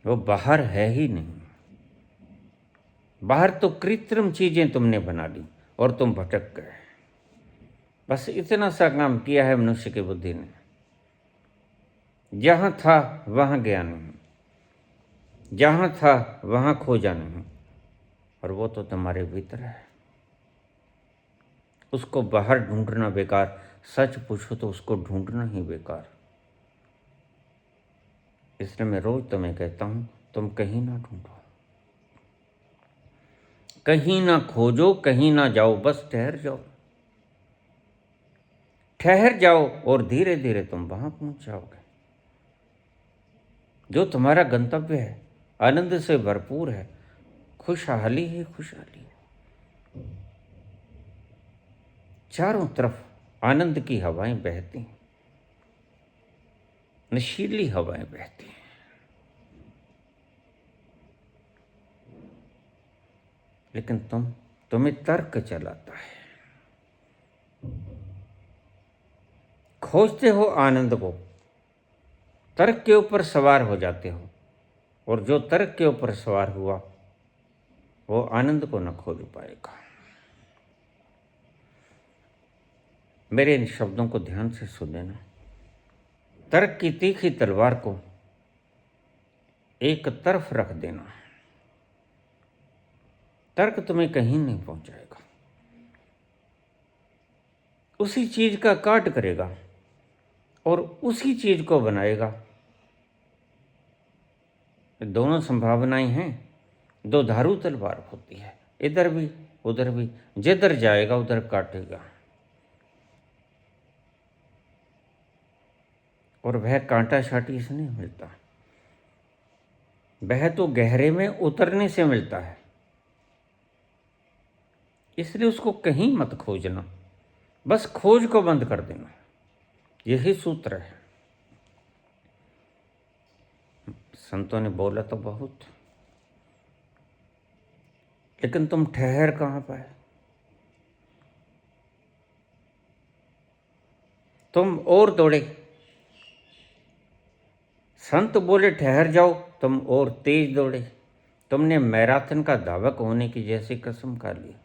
[SPEAKER 1] वो बाहर है ही नहीं। बाहर तो कृत्रिम चीजें तुमने बना ली और तुम भटक गए। बस इतना सा काम किया है मनुष्य की बुद्धि ने। जहां था वहां गया नहीं, जहां था वहां खोजा नहीं, और वो तो तुम्हारे भीतर है। उसको बाहर ढूंढना बेकार, सच पूछो तो उसको ढूंढना ही बेकार। इसलिए मैं रोज तुम्हें कहता हूं, तुम कहीं ना ढूंढो, कहीं ना खोजो, कहीं ना जाओ, बस ठहर जाओ। ठहर जाओ और धीरे धीरे तुम वहां पहुंच जाओगे। जो तुम्हारा गंतव्य है, आनंद से भरपूर है, खुशहाली ही खुशहाली है। चारों तरफ आनंद की हवाएं बहती हैं, नशीली हवाएं बहती हैं। लेकिन तुम्हें तर्क चलाता है। खोजते हो आनंद को, तर्क के ऊपर सवार हो जाते हो, और जो तर्क के ऊपर सवार हुआ वो आनंद को न खोज पाएगा। मेरे इन शब्दों को ध्यान से सुन लेना। तर्क की तीखी तलवार को एक तरफ रख देना। तर्क तुम्हें कहीं नहीं पहुंचाएगा, उसी चीज का काट करेगा और उसी चीज को बनाएगा। दोनों संभावनाएं हैं, दो धारू तलवार होती है, इधर भी उधर भी, जिधर जाएगा उधर काटेगा। और वह कांटा छाटी से नहीं मिलता, वह तो गहरे में उतरने से मिलता है। इसलिए उसको कहीं मत खोजना, बस खोज को बंद कर देना। यही सूत्र है। संतों ने बोला तो बहुत, लेकिन तुम ठहर कहाँ पाए? तुम और दौड़े। संत बोले ठहर जाओ, तुम और तेज दौड़े। तुमने मैराथन का धावक होने की जैसी कसम खा ली।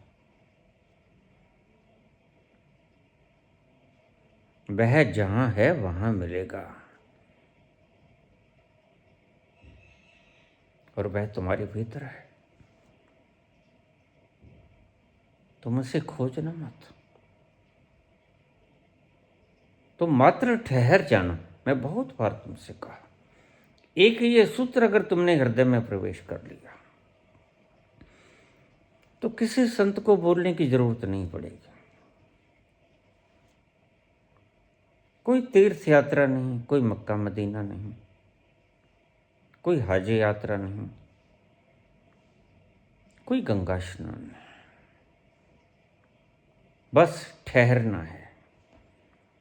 [SPEAKER 1] वह जहां है वहां मिलेगा, और वह तुम्हारे भीतर है। तुम उसे खोजना मत, तुम मात्र ठहर जाना। मैं बहुत बार तुमसे कहा, एक ये सूत्र अगर तुमने हृदय में प्रवेश कर लिया तो किसी संत को बोलने की जरूरत नहीं पड़ेगी। कोई तीर्थ यात्रा नहीं, कोई मक्का मदीना नहीं, कोई हज यात्रा नहीं, कोई गंगा स्नान नहीं। बस ठहरना है,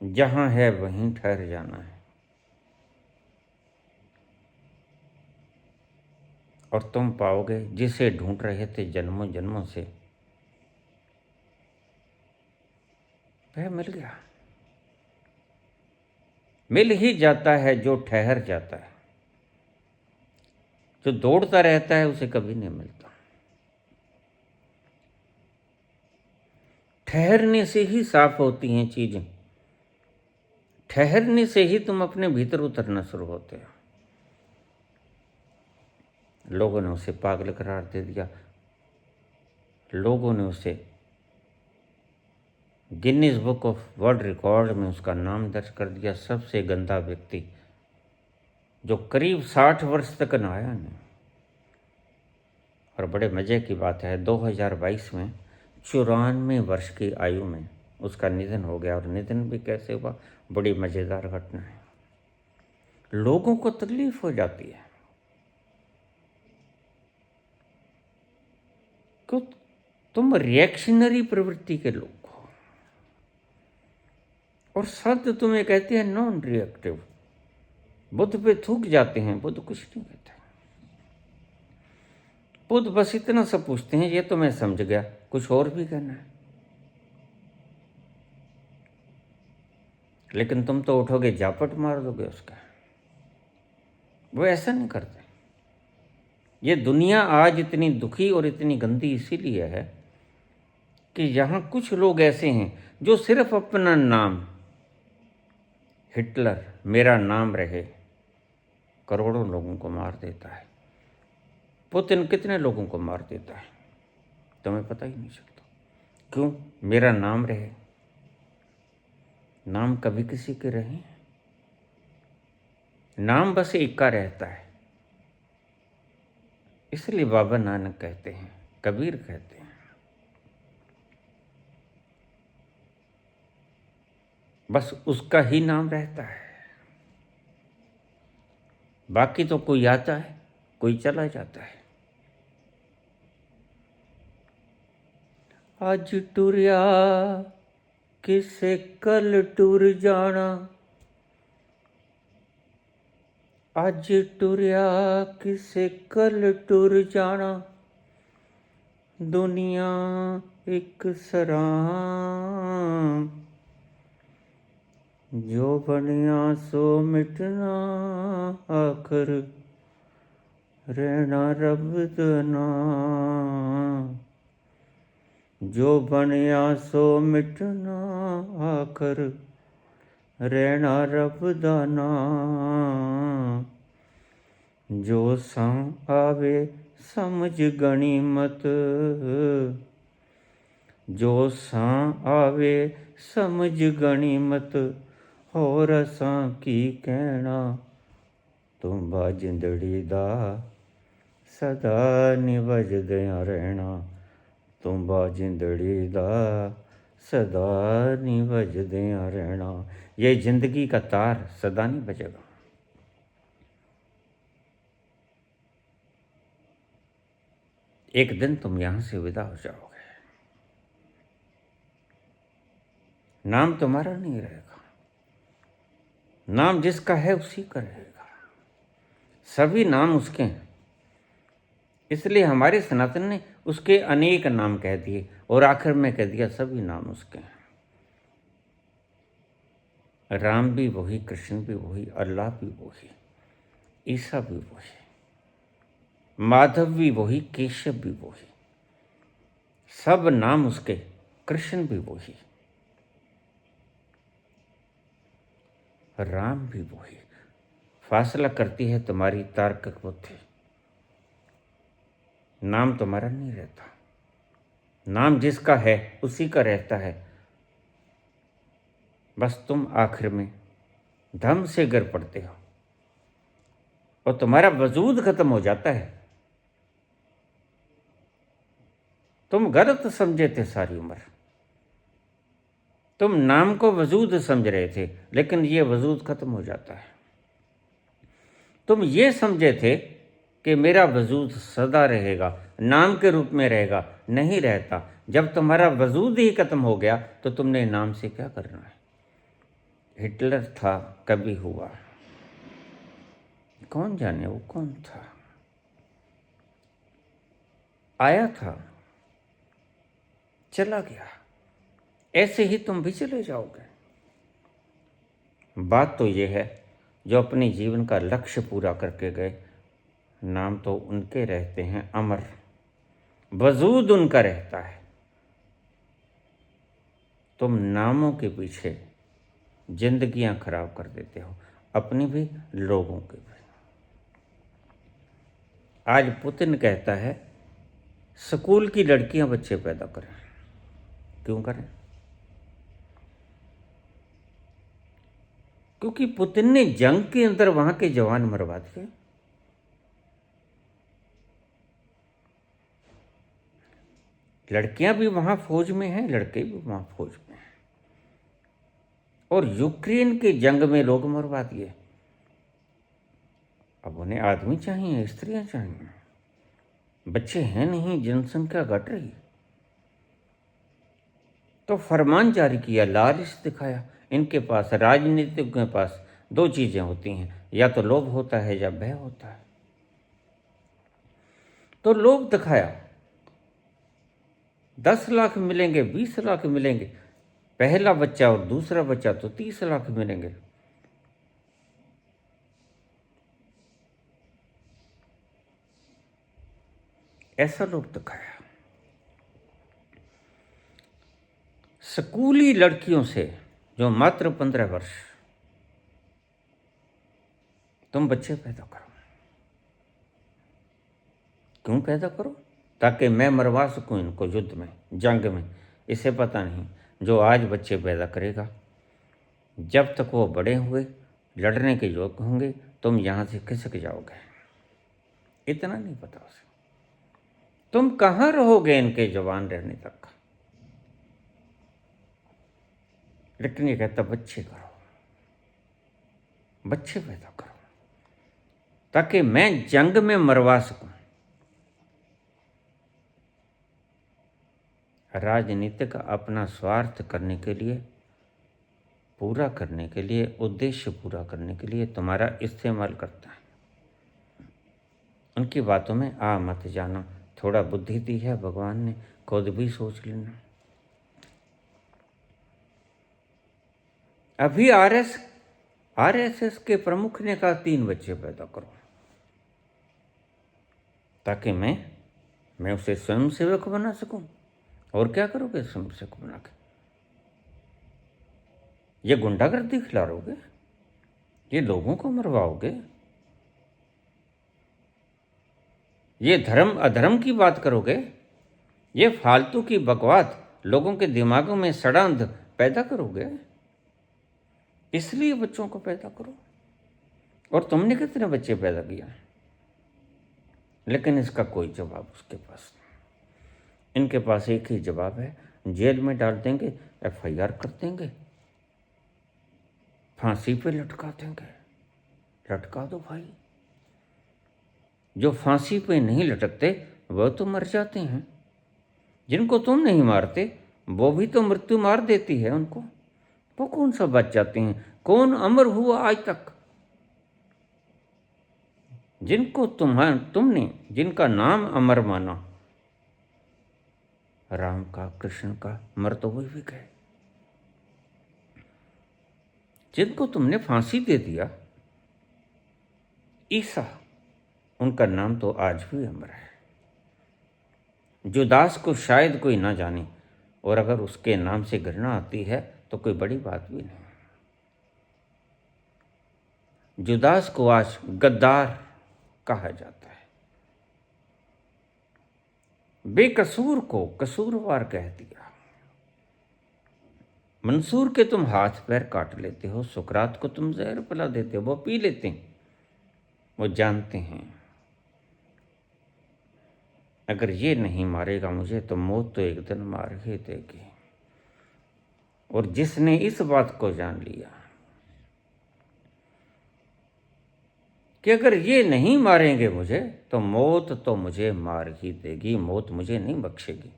[SPEAKER 1] जहां है वहीं ठहर जाना है। और तुम पाओगे जिसे ढूंढ रहे थे जन्मों जन्मों से, वह मिल गया। मिल ही जाता है जो ठहर जाता है। जो दौड़ता रहता है उसे कभी नहीं मिलता। ठहरने से ही साफ होती हैं चीजें, ठहरने से ही तुम अपने भीतर उतरना शुरू होते हो। लोगों ने उसे पागल करार दे दिया, लोगों ने उसे Guinness book of world record में उसका नाम दर्ज कर दिया, सबसे गंदा व्यक्ति जो करीब 60 वर्ष तक नहाया नहीं। और बड़े मजे की बात है, 2022 में 94 वर्ष की आयु में उसका निधन हो गया। और निधन भी कैसे हुआ, बड़ी मजेदार घटना है। लोगों को तकलीफ हो जाती है कि तुम रिएक्शनरी प्रवृत्ति के लोग हो, और संत तुम्हें कहते हैं नॉन रिएक्टिव। बुद्ध पे थूक जाते हैं, बुद्ध कुछ नहीं कहते। बुद्ध बस इतना सा पूछते हैं, ये तो मैं समझ गया, कुछ और भी कहना है? लेकिन तुम तो उठोगे जापट मार दोगे उसका। वो ऐसा नहीं करते। ये दुनिया आज इतनी दुखी और इतनी गंदी इसीलिए है कि यहाँ कुछ लोग ऐसे हैं जो सिर्फ अपना नाम, हिटलर मेरा नाम रहे, करोड़ों लोगों को मार देता है। पुतिन कितने लोगों को मार देता है, तुम्हें पता ही नहीं चलता। क्यों? मेरा नाम रहे। नाम कभी किसी के रहे? नाम बस एक का रहता है। इसलिए बाबा नानक कहते हैं, कबीर कहते हैं, बस उसका ही नाम रहता है। बाकी तो कोई आता है, कोई चला जाता है। आज टुरिया किसे कल टुर जाना, आज टुरिया किसे कल टुर जाना, दुनिया एक सराम, जो बनिया सो मिटना, आखिर रहना रब दना। जो बनिया सो मिटना, आखिर रहना रब दना। जो सा आवे समझ गनीमत, जो सा आवे समझ गनीमत। होर असां की कहना, तुम बा जिंदड़ी दा सदा निवजदियां रहना। तुम बा जिंदड़ी दा सदा निवजदियां रहना। ये जिंदगी का तार सदा नहीं बजेगा। एक दिन तुम यहां से विदा हो जाओगे। नाम तुम्हारा नहीं रहेगा, नाम जिसका है उसी का रहेगा। सभी नाम उसके हैं, इसलिए हमारे सनातन ने उसके अनेक नाम कह दिए और आखिर में कह दिया सभी नाम उसके हैं। राम भी वही, कृष्ण भी वही, अल्लाह भी वही, ईसा भी वही, माधव भी वही, केशव भी वही, सब नाम उसके। कृष्ण भी वही, राम भी वही। फासला करती है तुम्हारी तार्किक बुद्धि। नाम तुम्हारा नहीं रहता, नाम जिसका है उसी का रहता है। बस तुम आखिर में धम से गिर पड़ते हो और तुम्हारा वजूद खत्म हो जाता है। तुम गलत समझे थे सारी उम्र, तुम नाम को वजूद समझ रहे थे, लेकिन ये वजूद खत्म हो जाता है। तुम ये समझे थे कि मेरा वजूद सदा रहेगा, नाम के रूप में रहेगा, नहीं रहता। जब तुम्हारा वजूद ही खत्म हो गया तो तुमने नाम से क्या करना है। हिटलर था, कभी हुआ, कौन जाने वो कौन था। आया था, चला गया, ऐसे ही तुम भी चले जाओगे। बात तो ये है, जो अपने जीवन का लक्ष्य पूरा करके गए, नाम तो उनके रहते हैं अमर, वजूद उनका रहता है। तुम नामों के पीछे जिंदगियां खराब कर देते हो, अपनी भी, लोगों की भी। आज पुतिन कहता है स्कूल की लड़कियां बच्चे पैदा करें। क्यों करें? क्योंकि पुतिन ने जंग के अंदर वहां के जवान मरवा दिए। लड़कियां भी वहां फौज में हैं, लड़के भी वहां फौज में हैं, और यूक्रेन के जंग में लोग मरवा दिए। अब उन्हें आदमी चाहिए, स्त्रियां चाहिए, बच्चे हैं नहीं, जनसंख्या घट रही। तो फरमान जारी किया, लालच दिखाया। इनके पास, राजनीतिक के पास दो चीजें होती हैं, या तो लोभ होता है या भय होता है। तो लोभ दिखाया, 10 लाख मिलेंगे, 20 लाख मिलेंगे, पहला बच्चा और दूसरा बच्चा तो 30 लाख मिलेंगे। ऐसा लोभ दिखाया। स्कूली लड़कियों से जो मात्र 15 वर्ष, तुम बच्चे पैदा करो। क्यों पैदा करो? ताकि मैं मरवा सकूं इनको युद्ध में, जंग में। इसे पता नहीं, जो आज बच्चे पैदा करेगा, जब तक वो बड़े हुए लड़ने के योग्य होंगे, तुम यहां से खिसक जाओगे। इतना नहीं पता उसे। तुम कहां रहोगे इनके जवान रहने तक। लेकिन ये कहता बच्चे करो, बच्चे पैदा करो, ताकि मैं जंग में मरवा सकूं। राजनीतिक अपना स्वार्थ करने के लिए, पूरा करने के लिए, उद्देश्य पूरा करने के लिए तुम्हारा इस्तेमाल करता है। उनकी बातों में आ मत जाना। थोड़ा बुद्धि दी है भगवान ने, खुद भी सोच लेना। अभी आरएसएस के प्रमुख ने कहा 3 बच्चे पैदा करो, ताकि मैं उसे स्वयं सेवक बना सकूं। और क्या करोगे स्वयं सेवक बना के? ये गुंडागर्दी खिलाओगे? ये लोगों को मरवाओगे? ये धर्म अधर्म की बात करोगे? ये फालतू की बकवास लोगों के दिमागों में षड्यंत्र पैदा करोगे? इसलिए बच्चों को पैदा करो। और तुमने कितने बच्चे पैदा किया? लेकिन इसका कोई जवाब उसके पास नहीं। इनके पास एक ही जवाब है, जेल में डाल देंगे, एफआईआर कर देंगे, फांसी पे लटका देंगे। लटका दो भाई। जो फांसी पे नहीं लटकते वह तो मर जाते हैं। जिनको तुम नहीं मारते वो भी तो मृत्यु मार देती है उनको। वो कौन सा बच जाते हैं? कौन अमर हुआ आज तक? जिनको तुमने जिनका नाम अमर माना, राम का, कृष्ण का, मर तो वही भी गए। जिनको तुमने फांसी दे दिया, ईसा, उनका नाम तो आज भी अमर है। जुदास को शायद कोई ना जाने, और अगर उसके नाम से घृणा आती है तो कोई बड़ी बात भी नहीं। जुदास को आज गद्दार कहा जाता है। बेकसूर को कसूरवार कह दिया। मंसूर के तुम हाथ पैर काट लेते हो, सुकरात को तुम जहर पिला देते हो, वो पी लेते हैं। वो जानते हैं अगर ये नहीं मारेगा मुझे तो मौत तो एक दिन मार ही देगी। और जिसने इस बात को जान लिया कि अगर ये नहीं मारेंगे मुझे तो मौत तो मुझे मार ही देगी, मौत मुझे नहीं बख्शेगी,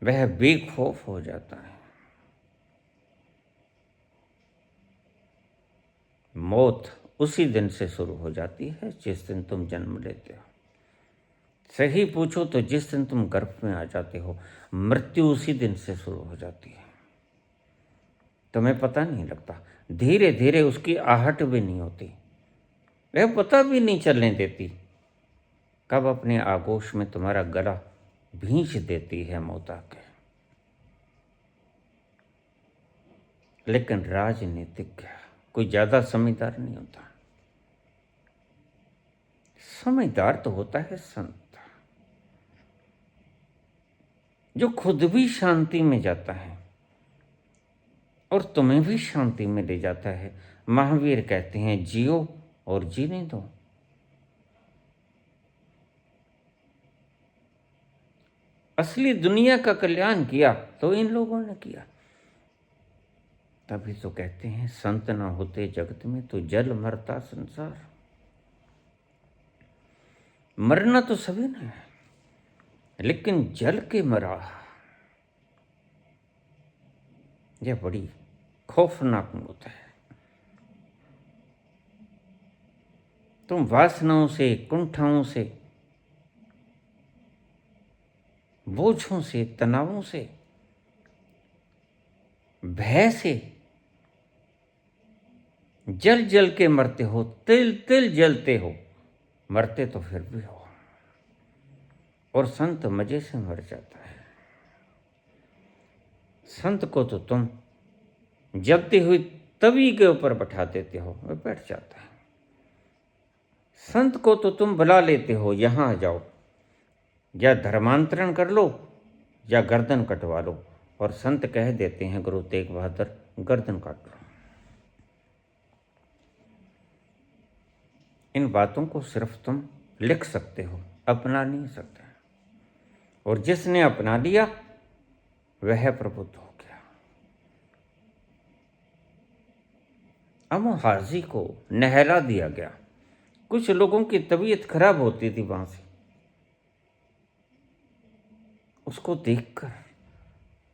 [SPEAKER 1] वह बेखौफ हो जाता है। मौत उसी दिन से शुरू हो जाती है जिस दिन तुम जन्म लेते हो। सही पूछो तो जिस दिन तुम गर्भ में आ जाते हो, मृत्यु उसी दिन से शुरू हो जाती है। तुम्हें पता नहीं लगता, धीरे धीरे उसकी आहट भी नहीं होती, वह पता भी नहीं चलने देती कब अपने आगोश में तुम्हारा गला भींच देती है मौत आके। लेकिन राजनीतिज्ञ कोई ज्यादा समझदार नहीं होता। समझदार तो होता है संत, जो खुद भी शांति में जाता है और तुम्हें भी शांति में ले जाता है। महावीर कहते हैं जियो और जीने दो। असली दुनिया का कल्याण किया तो इन लोगों ने किया। तभी तो कहते हैं संत ना होते जगत में तो जल मरता संसार। मरना तो सभी ने है, लेकिन जल के मरा, यह बड़ी खौफनाक मौत है। तुम वासनाओं से, कुंठाओं से, बोझों से, तनावों से, भय से जल जल के मरते हो, तिल तिल जलते हो, मरते तो फिर भी हो। और संत मजे से मर जाता है। संत को तो तुम जलती हुई तवी के ऊपर बैठा देते हो, वह बैठ जाता है। संत को तो तुम बुला लेते हो, यहां आ जाओ, या धर्मांतरण कर लो या गर्दन कटवा लो, और संत कह देते हैं गुरु तेग बहादुर गर्दन काट लो। इन बातों को सिर्फ तुम लिख सकते हो, अपना नहीं सकते। और जिसने अपना लिया वह प्रबुद्ध हो गया। अमो हाजी को नहला दिया गया। कुछ लोगों की तबीयत खराब होती थी वहां से, उसको देखकर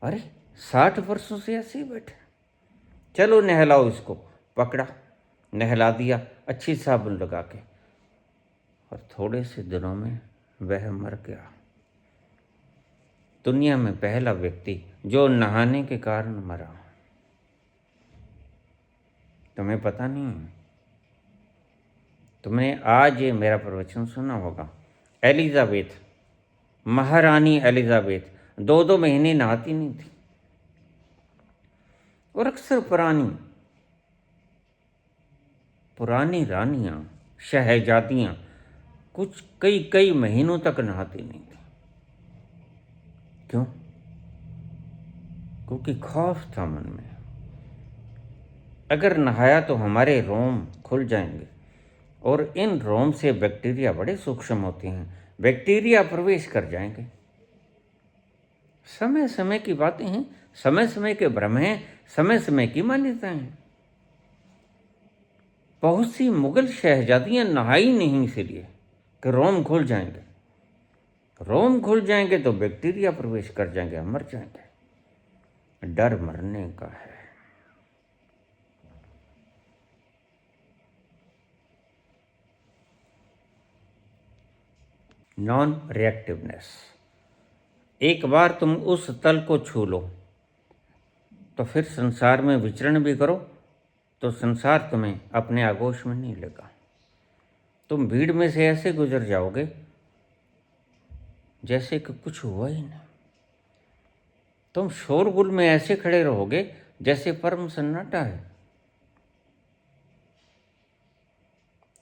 [SPEAKER 1] अरे 60 वर्षों से ऐसे ही बैठे, चलो नहलाओ इसको। पकड़ा, नहला दिया अच्छी साबुन लगा के, और थोड़े से दिनों में वह मर गया। दुनिया में पहला व्यक्ति जो नहाने के कारण मरा। तुम्हें पता नहीं है? तुमने आज ये मेरा प्रवचन सुना होगा। एलिजाबेथ, महारानी एलिजाबेथ 2-2 महीने नहाती नहीं थी, और अक्सर पुरानी रानियां, शहजादियां कुछ कई कई महीनों तक नहाती नहीं थी। क्यों? क्योंकि खौफ था मन में, अगर नहाया तो हमारे रोम खुल जाएंगे, और इन रोम से बैक्टीरिया बड़े सूक्ष्म होते हैं, बैक्टीरिया प्रवेश कर जाएंगे। समय समय की बातें हैं, समय समय के भ्रम हैं, समय समय की मान्यताएं हैं। बहुत सी मुगल शहजादियां नहाई नहीं इसलिए कि रोम खुल जाएंगे। रोम खुल जाएंगे तो बैक्टीरिया प्रवेश कर जाएंगे, मर जाएंगे। डर मरने का है। नॉन रिएक्टिवनेस। एक बार तुम उस तल को छू लो तो फिर संसार में विचरण भी करो तो संसार तुम्हें अपने आगोश में नहीं लेगा। तुम भीड़ में से ऐसे गुजर जाओगे जैसे कि कुछ हुआ ही नहीं। तुम शोरगुल में ऐसे खड़े रहोगे जैसे परम सन्नाटा है।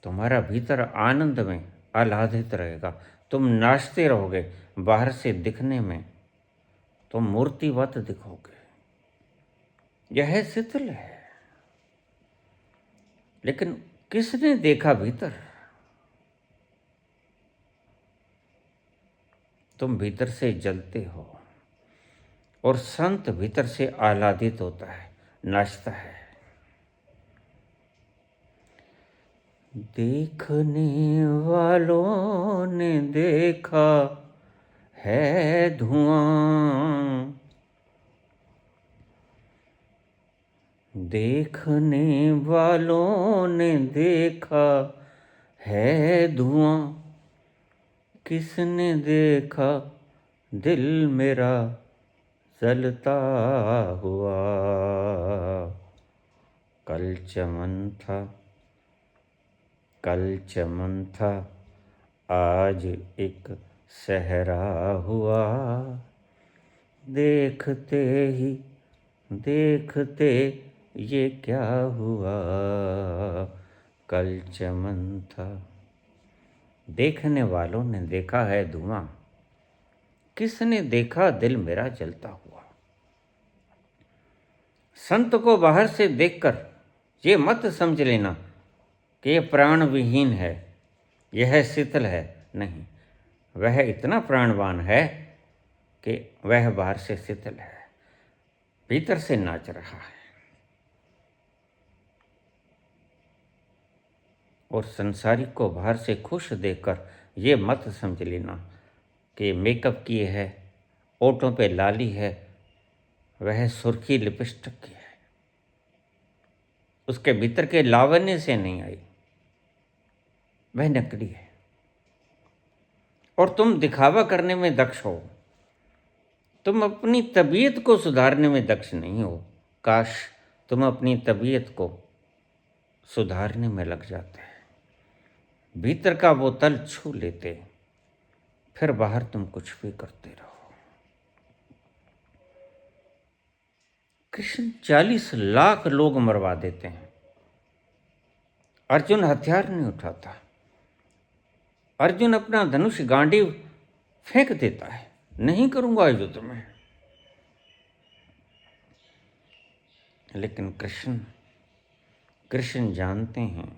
[SPEAKER 1] तुम्हारा भीतर आनंद में आह्लादित रहेगा। तुम नाचते रहोगे, बाहर से दिखने में तुम मूर्तिवत दिखोगे। यह शीतल है, लेकिन किसने देखा भीतर? तुम भीतर से जलते हो, और संत भीतर से आह्लादित होता है, नाचता है। देखने वालों ने देखा है धुआं, देखने वालों ने देखा है धुआं, किसने देखा दिल मेरा जलता हुआ। कल चमन था आज एक सहरा हुआ, देखते ही देखते ये क्या हुआ। कल चमन था। देखने वालों ने देखा है धुआं, किसने देखा दिल मेरा जलता हुआ। संत को बाहर से देखकर ये मत समझ लेना कि यह प्राण विहीन है, यह शीतल है। नहीं, वह इतना प्राणवान है कि वह बाहर से शीतल है, भीतर से नाच रहा है। और संसारिक को बाहर से खुश देखकर ये मत समझ लेना कि मेकअप किए है, ओठों पे लाली है, वह सुर्खी लिपस्टिक की है, उसके भीतर के लावण्य से नहीं आई, वह नकली है। और तुम दिखावा करने में दक्ष हो, तुम अपनी तबीयत को सुधारने में दक्ष नहीं हो। काश तुम अपनी तबीयत को सुधारने में लग जाते, भीतर का वो तल छू लेते, फिर बाहर तुम कुछ भी करते रहो। कृष्ण 40 लाख लोग मरवा देते हैं, अर्जुन हथियार नहीं उठाता। अर्जुन अपना धनुष गांडीव फेंक देता है, नहीं करूंगा युद्ध में। लेकिन कृष्ण जानते हैं,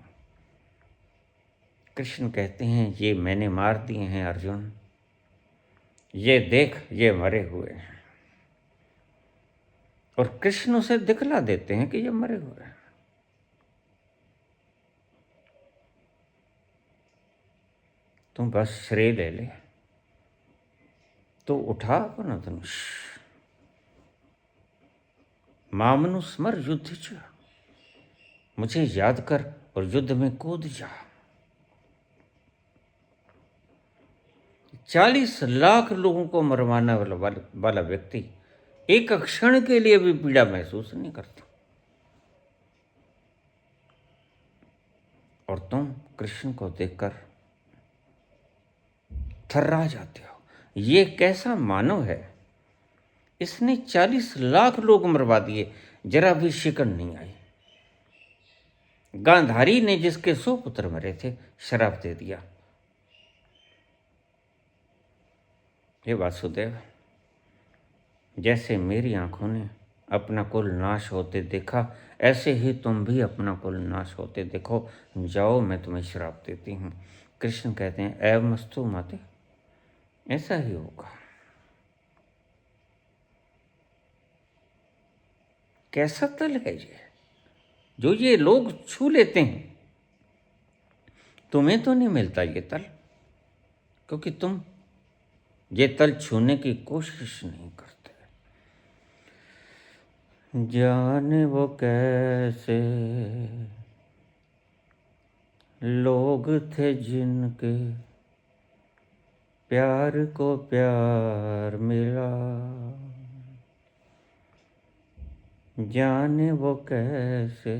[SPEAKER 1] कृष्ण कहते हैं ये मैंने मार दिए हैं अर्जुन, ये देख ये मरे हुए हैं। और कृष्ण उसे दिखला देते हैं कि ये मरे हुए हैं। तुम बस श्रेय ले ले तो उठा अपना धनुष, मामनु स्मर युद्ध च, मुझे याद कर और युद्ध में कूद जा। 40 लाख लोगों को मरवाने वाला व्यक्ति एक क्षण के लिए भी पीड़ा महसूस नहीं करता। और तुम कृष्ण को देखकर थर्रा जाते हो। ये कैसा मानव है, इसने 40 लाख लोग मरवा दिए, जरा भी शिकन नहीं आई। गांधारी ने जिसके 100 पुत्र मरे थे, श्राप दे दिया। हे वासुदेव, जैसे मेरी आंखों ने अपना कुल नाश होते देखा, ऐसे ही तुम भी अपना कुल नाश होते देखो। जाओ, मैं तुम्हें श्राप देती हूँ। कृष्ण कहते हैं, एवमस्तु माते, ऐसा ही होगा। कैसा तल है ये, जो ये लोग छू लेते हैं। तुम्हें तो नहीं मिलता ये तल, क्योंकि तुम ये तल छूने की कोशिश नहीं करते। जाने वो कैसे लोग थे जिनके प्यार को प्यार मिला। जाने वो कैसे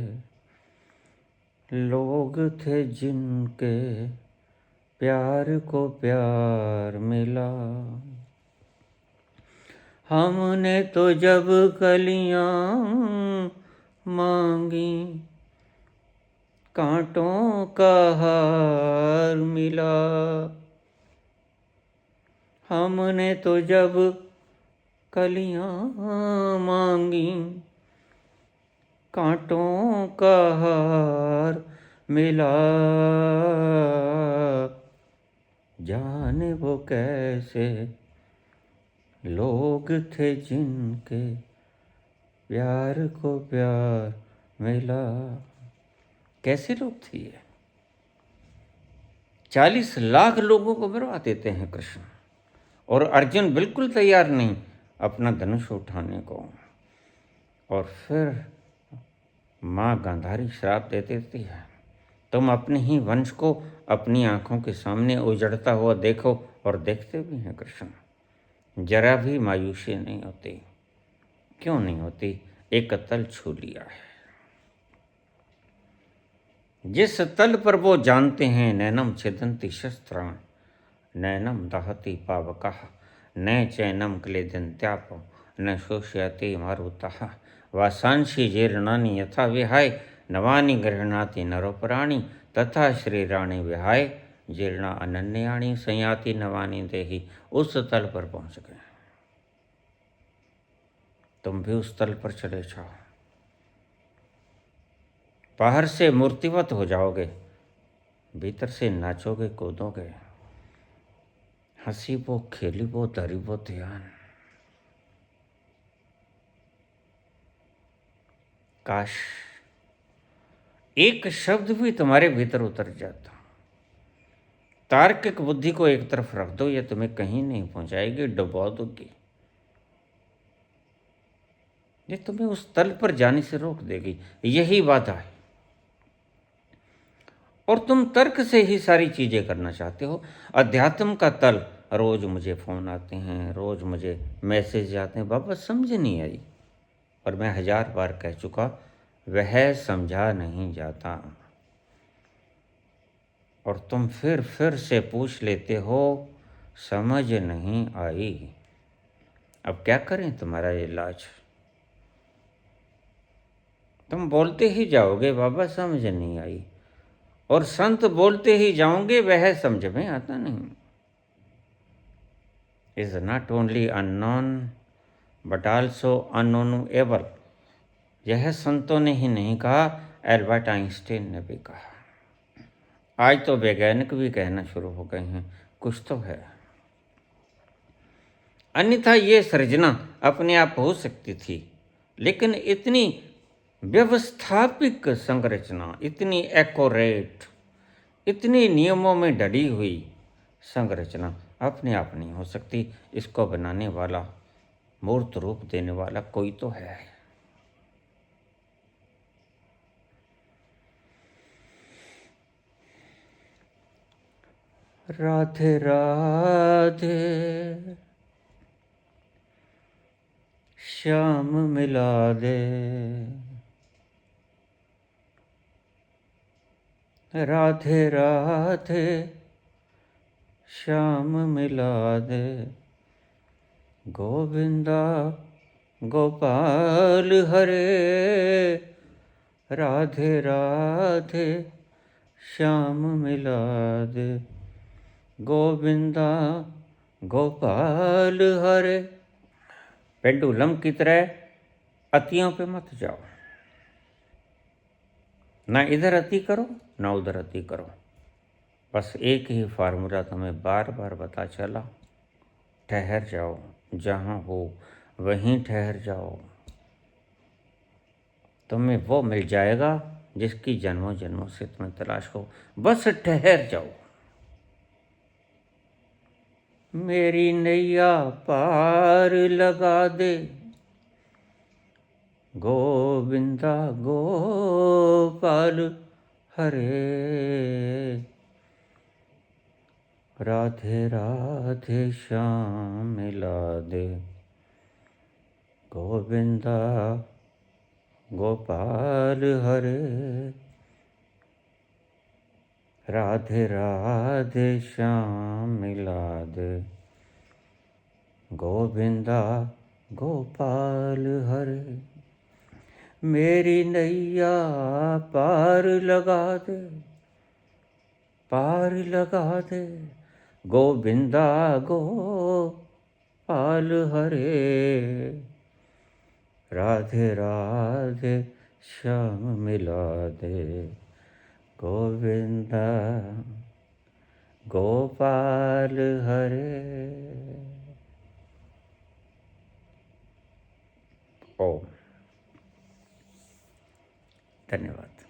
[SPEAKER 1] लोग थे जिनके प्यार को प्यार मिला। हमने तो जब कलियां मांगी, कांटों का हार मिला। हमने तो जब कलियां मांगी, कांटों का हार मिला। जाने वो कैसे लोग थे जिनके प्यार को प्यार मिला। कैसे लोग थे ये? 40 लाख लोगों को मरवा देते हैं कृष्ण, और अर्जुन बिल्कुल तैयार नहीं अपना धनुष उठाने को। और फिर माँ गांधारी श्राप दे देती है, तुम अपने ही वंश को अपनी आंखों के सामने उजड़ता हुआ देखो। और देखते भी हैं कृष्ण, जरा भी मायूसी नहीं होती। क्यों नहीं होती? एक तल छू लिया है। जिस तल पर वो जानते हैं, नैनम छिदन्ति शस्त्राण, नैनम दहति पावकः, न चैनम क्लेदन्त्यापो, न शोष्यति मारुतः, वासांसि जीर्णानि यथा विहाय, नवानि गृह्णाति नरोपराणि, तथा श्रीराणि विहाय जीर्णा अनन्याणि, संयाति नवानि देहि। उस तल पर पहुंच गए। तुम भी उस तल पर चले जाओ, बाहर से मूर्तिवत हो जाओगे, भीतर से नाचोगे कूदोगे, हंसी वो खेली वो धरी वो ध्यान। काश एक शब्द भी तुम्हारे भीतर उतर जाता। तार्किक बुद्धि को एक तरफ रख दो, ये तुम्हें कहीं नहीं पहुंचाएगी, डुबा दोगी। ये तुम्हें उस तल पर जाने से रोक देगी, यही बात है। और तुम तर्क से ही सारी चीजें करना चाहते हो। अध्यात्म का तल, रोज मुझे फोन आते हैं, रोज मुझे मैसेज आते हैं, बाबा समझ नहीं आई। और मैं 1000 बार कह चुका, वह समझा नहीं जाता। और तुम फिर से पूछ लेते हो, समझ नहीं आई। अब क्या करें तुम्हारा इलाज? तुम बोलते ही जाओगे, बाबा समझ नहीं आई, और संत बोलते ही जाओगे, वह समझ में आता नहीं। Is not only unknown but also unknowable. यह संतों ने ही नहीं कहा, एल्बर्ट आइंस्टीन ने भी कहा। आज तो वैज्ञानिक भी कहना शुरू हो गए हैं, कुछ तो है। अन्यथा ये सृजना अपने आप हो सकती थी, लेकिन इतनी व्यवस्थापिक संरचना, इतनी एक्यूरेट, इतनी नियमों में ढली हुई संरचना अपने आप नहीं हो सकती। इसको बनाने वाला, मूर्त रूप देने वाला कोई तो है। राधे राधे श्याम मिला दे, राधे राधे श्याम मिला दे, गोविंदा गोपाल हरे। राधे राधे श्याम मिला दे, गोविंदा गोपाल हरे। पेंडुलम की तरह अतियों पे मत जाओ, ना इधर अति करो ना उधर अति करो। बस एक ही फार्मूला तुम्हें बार बार बता चला, ठहर जाओ, जहाँ हो वहीं ठहर जाओ। तुम्हें वो मिल जाएगा जिसकी जन्मों जन्मों से तुम्हें तलाश हो, बस ठहर जाओ। मेरी नैया पार लगा दे, गोविंदा गोपाल हरे। राधे राधे श्याम मिला दे, गोविंदा गोपाल हरे। राधे राधे श्याम मिला दे, गोविंदा गोपाल हरे। मेरी नैया पार लगा दे, पार लगा दे, गोविंदा गोपाल हरे। राधे राधे श्याम मिला दे, गोविंदा गोपाल हरे। ओम। धन्यवाद।